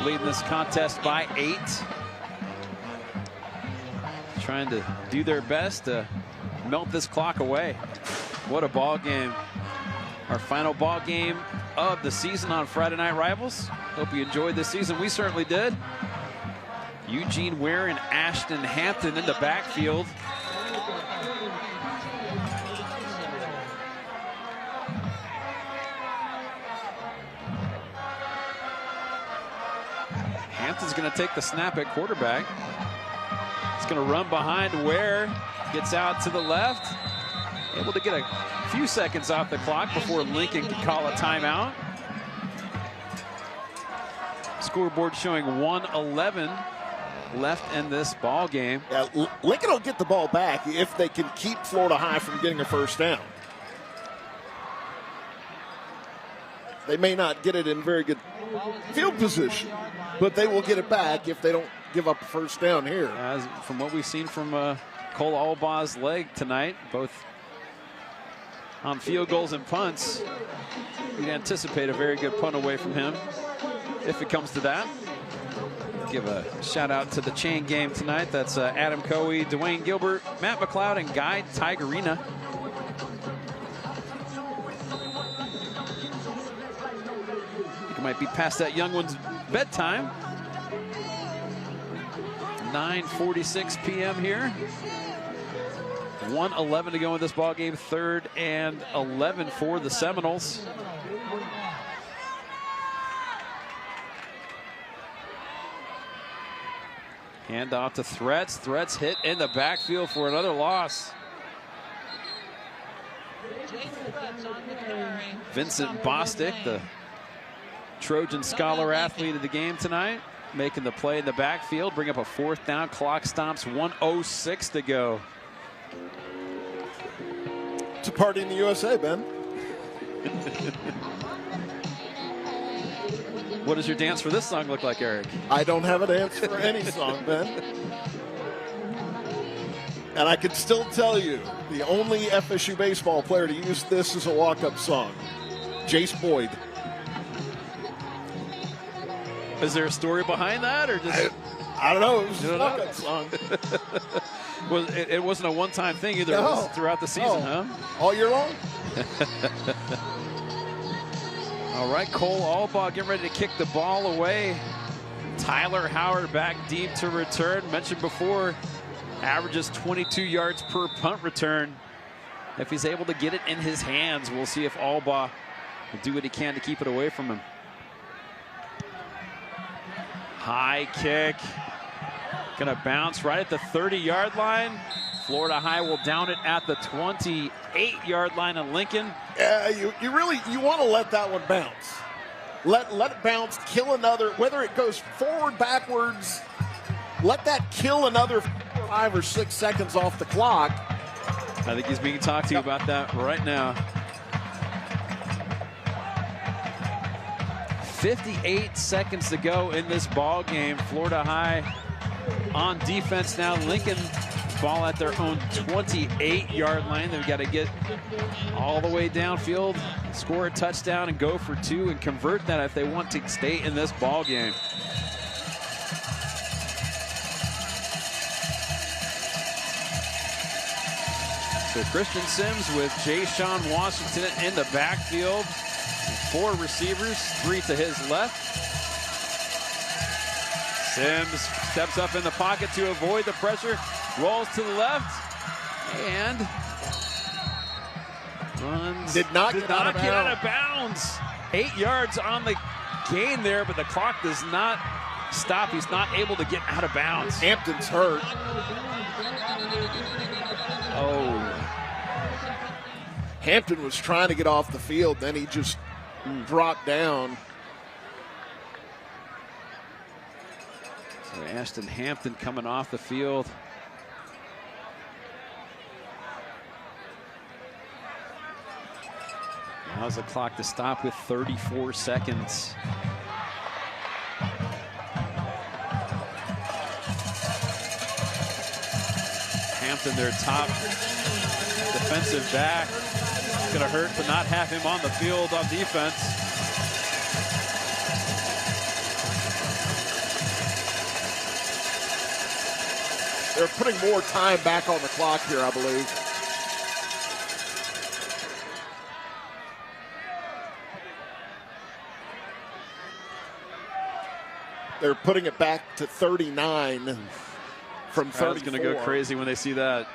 Leading this contest by 8. Trying to do their best to melt this clock away. What a ball game. Our final ball game of the season on Friday Night Rivals. Hope you enjoyed this season. We certainly did. Eugene Ware and Ashton Hampton in the backfield. Hampton's going to take the snap at quarterback. He's going to run behind Ware. Gets out to the left. Able to get a few seconds off the clock before Lincoln can call a timeout. Scoreboard showing 1:11 left in this ball game. Yeah, Lincoln will get the ball back if they can keep Florida High from getting a first down. They may not get it in very good field position, but they will get it back if they don't give up a first down here. As from what we've seen from Cole Albaugh's leg tonight, both on field goals and punts, you'd anticipate a very good punt away from him if it comes to that. Give a shout out to the chain game tonight. That's Adam Coey, Dwayne Gilbert, Matt McLeod, and Guy Tigerina. You might be past that young one's bedtime. 9:46 p.m. here. 1:11 to go in this ball game. 3rd and 11 for the Seminoles. Hand off to Threats. Threats hit in the backfield for another loss. Vincent Bostic, the Trojan Scholar athlete of the game tonight, making the play in the backfield. Bring up a 4th down. Clock stops. 1:06 to go. It's a party in the USA, Ben. What does your dance for this song look like, Eric? I don't have a dance for any song, Ben. And I can still tell you, the only FSU baseball player to use this as a walk-up song, Jace Boyd. Is there a story behind that, or just? I don't know. It was a walk-up song. Well, it wasn't a one-time thing either. No. It was throughout the season, huh? All year long. All right, Cole Albaugh getting ready to kick the ball away. Tyler Howard back deep to return. Mentioned before, averages 22 yards per punt return. If he's able to get it in his hands, we'll see if Albaugh will do what he can to keep it away from him. High kick. Gonna bounce right at the 30-yard line. Florida High will down it at the 28-yard line of Lincoln. Yeah, you want to let that one bounce. Let it bounce, kill another, whether it goes forward, backwards, let that kill another 5 or 6 seconds off the clock. I think he's being talked to about that right now. 58 seconds to go in this ball game. Florida High on defense now. Lincoln ball at their own 28-yard line. They've got to get all the way downfield, score a touchdown, and go for 2 and convert that if they want to stay in this ball game. So Christian Sims with Jay-Sean Washington in the backfield. 4 receivers, 3 to his left. Sims steps up in the pocket to avoid the pressure, rolls to the left, and runs. Did not get out of bounds. 8 yards on the gain there, but the clock does not stop. He's not able to get out of bounds. Hampton's hurt. Oh. Hampton was trying to get off the field, then he just dropped down. So Ashton Hampton coming off the field. Now's the clock to stop with 34 seconds. Hampton, their top defensive back. It's going to hurt to not have him on the field on defense. They're putting more time back on the clock here, I believe. They're putting it back to 39 from 34. Crowd's going to go crazy when they see that.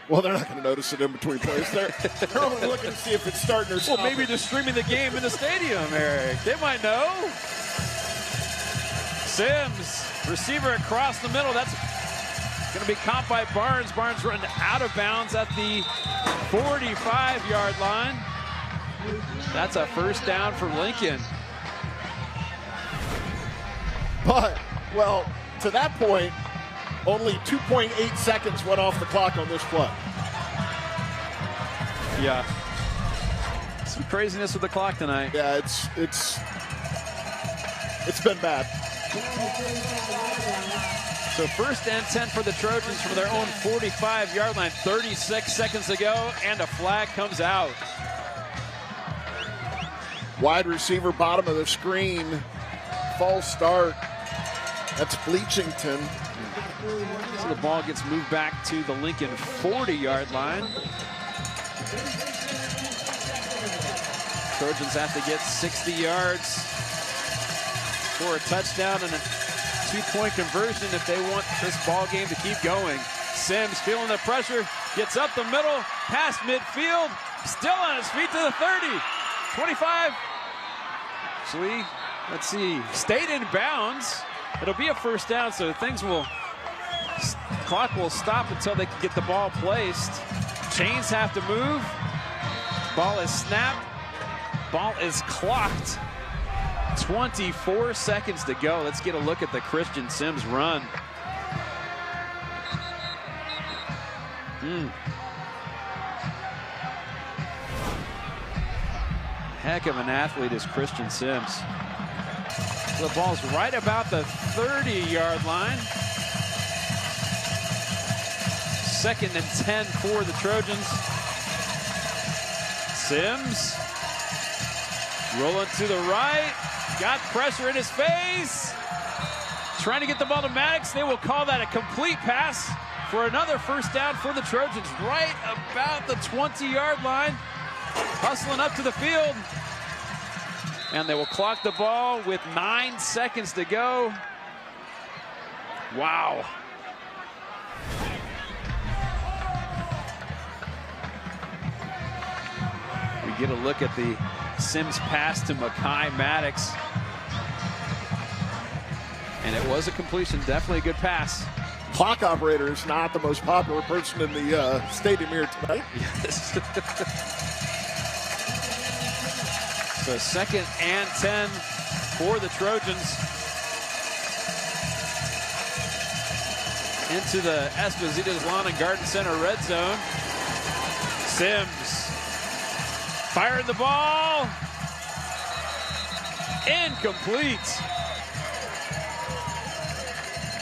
Well, they're not going to notice it in between plays. They're only looking to see if it's starting or stopping. Well, maybe they're streaming the game in the stadium, Eric. They might know. Sims, receiver across the middle. That's going to be caught by Barnes. Barnes running out of bounds at the 45-yard line. That's a first down for Lincoln. But, well, to that point, only 2.8 seconds went off the clock on this play. Yeah. Some craziness with the clock tonight. Yeah, it's been bad. So 1st and 10 for the Trojans from their own 45-yard line. 36 seconds to go, and a flag comes out. Wide receiver, bottom of the screen. False start. That's Bleachington. So the ball gets moved back to the Lincoln 40-yard line. Trojans have to get 60 yards for a touchdown and a 2-point conversion if they want this ball game to keep going. Sims feeling the pressure, gets up the middle, past midfield, still on his feet to the 30, 25. Actually, let's see, stayed in bounds. It'll be a first down, so clock will stop until they can get the ball placed. Chains have to move. Ball is snapped. Ball is clocked. 24 seconds to go. Let's get a look at the Christian Sims run. Heck of an athlete is Christian Sims. The ball's right about the 30-yard line. 2nd and 10 for the Trojans. Sims rolling to the right. Got pressure in his face. Trying to get the ball to Maddox. They will call that a complete pass for another first down for the Trojans. Right about the 20-yard line. Hustling up to the field. And they will clock the ball with 9 seconds to go. Wow. We get a look at the Sims pass to Mekhi Maddox. And it was a completion, definitely a good pass. Clock operator is not the most popular person in the stadium here tonight. Yes. So 2nd and 10 for the Trojans. Into the Esposito's Lawn and Garden Center red zone. Sims firing the ball. Incomplete.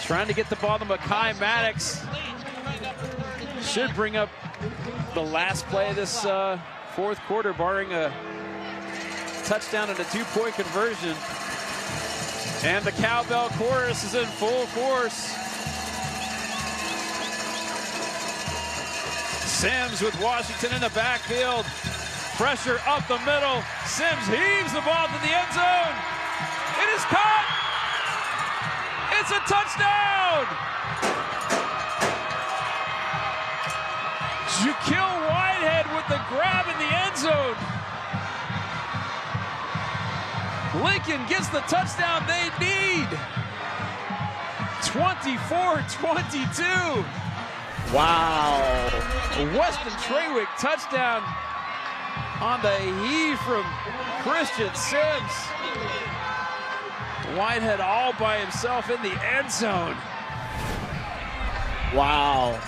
Trying to get the ball to Mekhi Maddox. Should bring up the last play of this fourth quarter, barring a touchdown and a 2-point conversion. And the cowbell chorus is in full force. Sims with Washington in the backfield. Pressure up the middle. Sims heaves the ball to the end zone. It is caught. It's a touchdown. Jaquil Whitehead with the grab in the end zone. Lincoln gets the touchdown they need. 24-22. Wow. A Weston Trawick touchdown on the heave from Christian Sims. Whitehead all by himself in the end zone. Wow.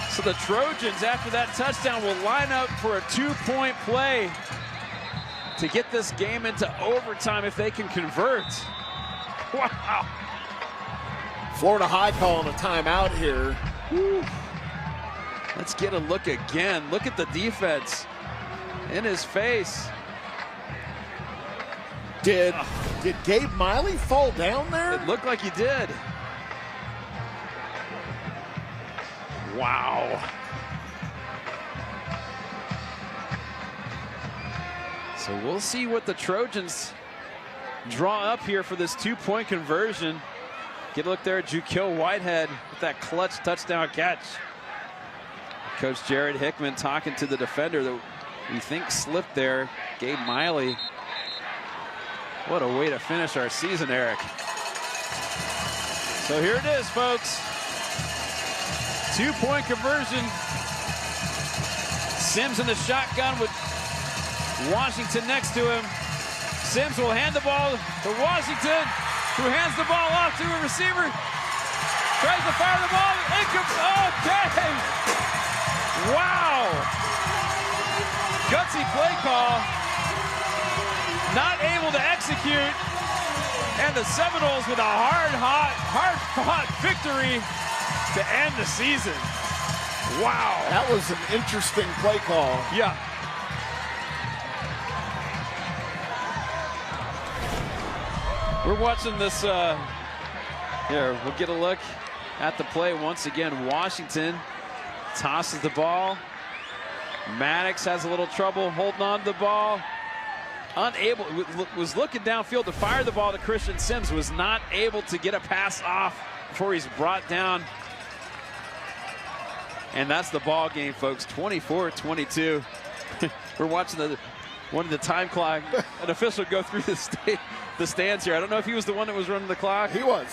So the Trojans, after that touchdown, will line up for a 2-point play to get this game into overtime if they can convert. Wow. Florida High calling a timeout here. Whew. Let's get a look again. Look at the defense in his face. Did Gabe Miley fall down there? It looked like he did. Wow. So we'll see what the Trojans draw up here for this 2-point conversion. Get a look there at Jaquil Whitehead with that clutch touchdown catch. Coach Jared Hickman talking to the defender that we think slipped there, Gabe Miley. What a way to finish our season, Eric. So here it is, folks. 2-point conversion. Sims in the shotgun with Washington next to him. Sims will hand the ball to Washington, who hands the ball off to a receiver. Tries to fire the ball. Okay. Wow. Gutsy play call. Not able to execute. And the Seminoles with a hard-fought victory to end the season. Wow. That was an interesting play call. Yeah. We're watching this. Here, we'll get a look at the play once again. Washington tosses the ball. Maddox has a little trouble holding on to the ball. unable, was looking downfield to fire the ball to Christian Sims, was not able to get a pass off before he's brought down. And that's the ball game, folks. 24-22. We're watching one of the time clock, an official go through the stands here. I don't know if he was the one that was running the clock. He was.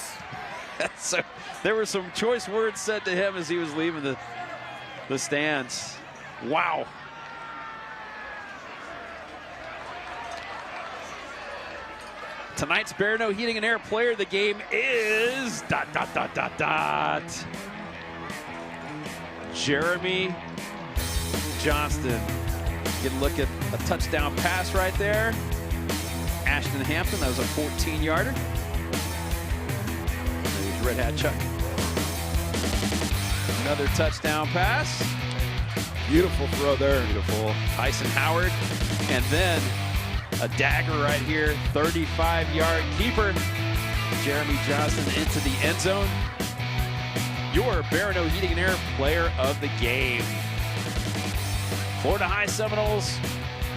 So there were some choice words said to him as he was leaving the stands. Wow. Tonight's Barineau Heating and Air Player of the game is ... Jeremy Johnston. Get a look at a touchdown pass right there. Ashton Hampton, that was a 14-yarder. There's Red Hat Chuck. Another touchdown pass. Beautiful throw there. Beautiful. Tyson Howard. And then a dagger right here. 35-yard keeper. Jeremy Johnston into the end zone. Your Barineau Heating and Air Player of the game. Florida High Seminoles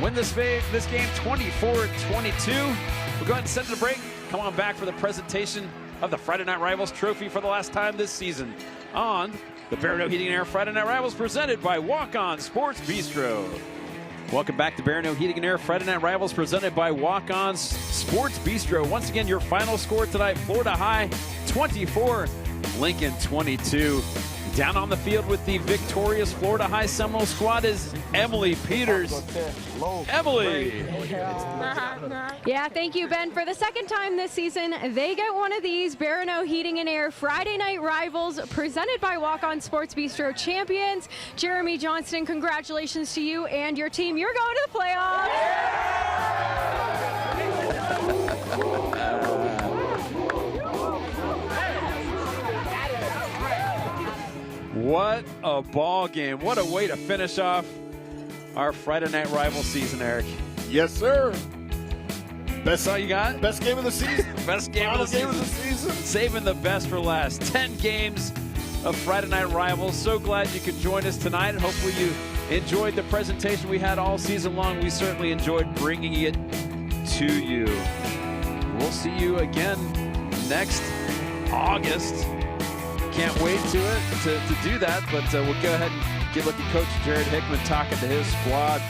win this game 24-22. We'll go ahead and send it a break. Come on back for the presentation of the Friday Night Rivals trophy for the last time this season on the Barineau Heating and Air Friday Night Rivals presented by Walk-On Sports Bistreaux. Welcome back to Barineau Heating and Air Friday Night Rivals presented by Walk-On Sports Bistreaux. Once again, your final score tonight, Florida High 24, Lincoln 22. Down on the field with the victorious Florida High Seminole squad is Emily Peters. Emily. Yeah, thank you, Ben. For the second time this season, they get one of these Barineau Heating and Air Friday Night Rivals presented by Walk-On Sports Bistreaux champions. Jeremy Johnston, congratulations to you and your team. You're going to the playoffs. What a ball game. What a way to finish off our Friday Night Rival season, Eric. Yes, sir. That's all you got? Best game of the season. Best game of the season. Saving the best for last. 10 games of Friday Night Rivals. So glad you could join us tonight, and hopefully you enjoyed the presentation we had all season long. We certainly enjoyed bringing it to you. We'll see you again next August. Can't wait to do that, but we'll go ahead and get a look at Coach Jared Hickman talking to his squad.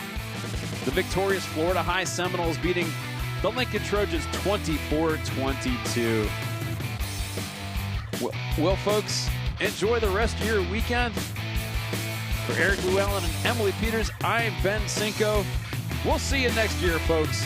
The victorious Florida High Seminoles beating the Lincoln Trojans 24-22. Well, folks, enjoy the rest of your weekend. For Eric Llewellyn and Emily Peters, I am Ben Cinco. We'll see you next year, folks.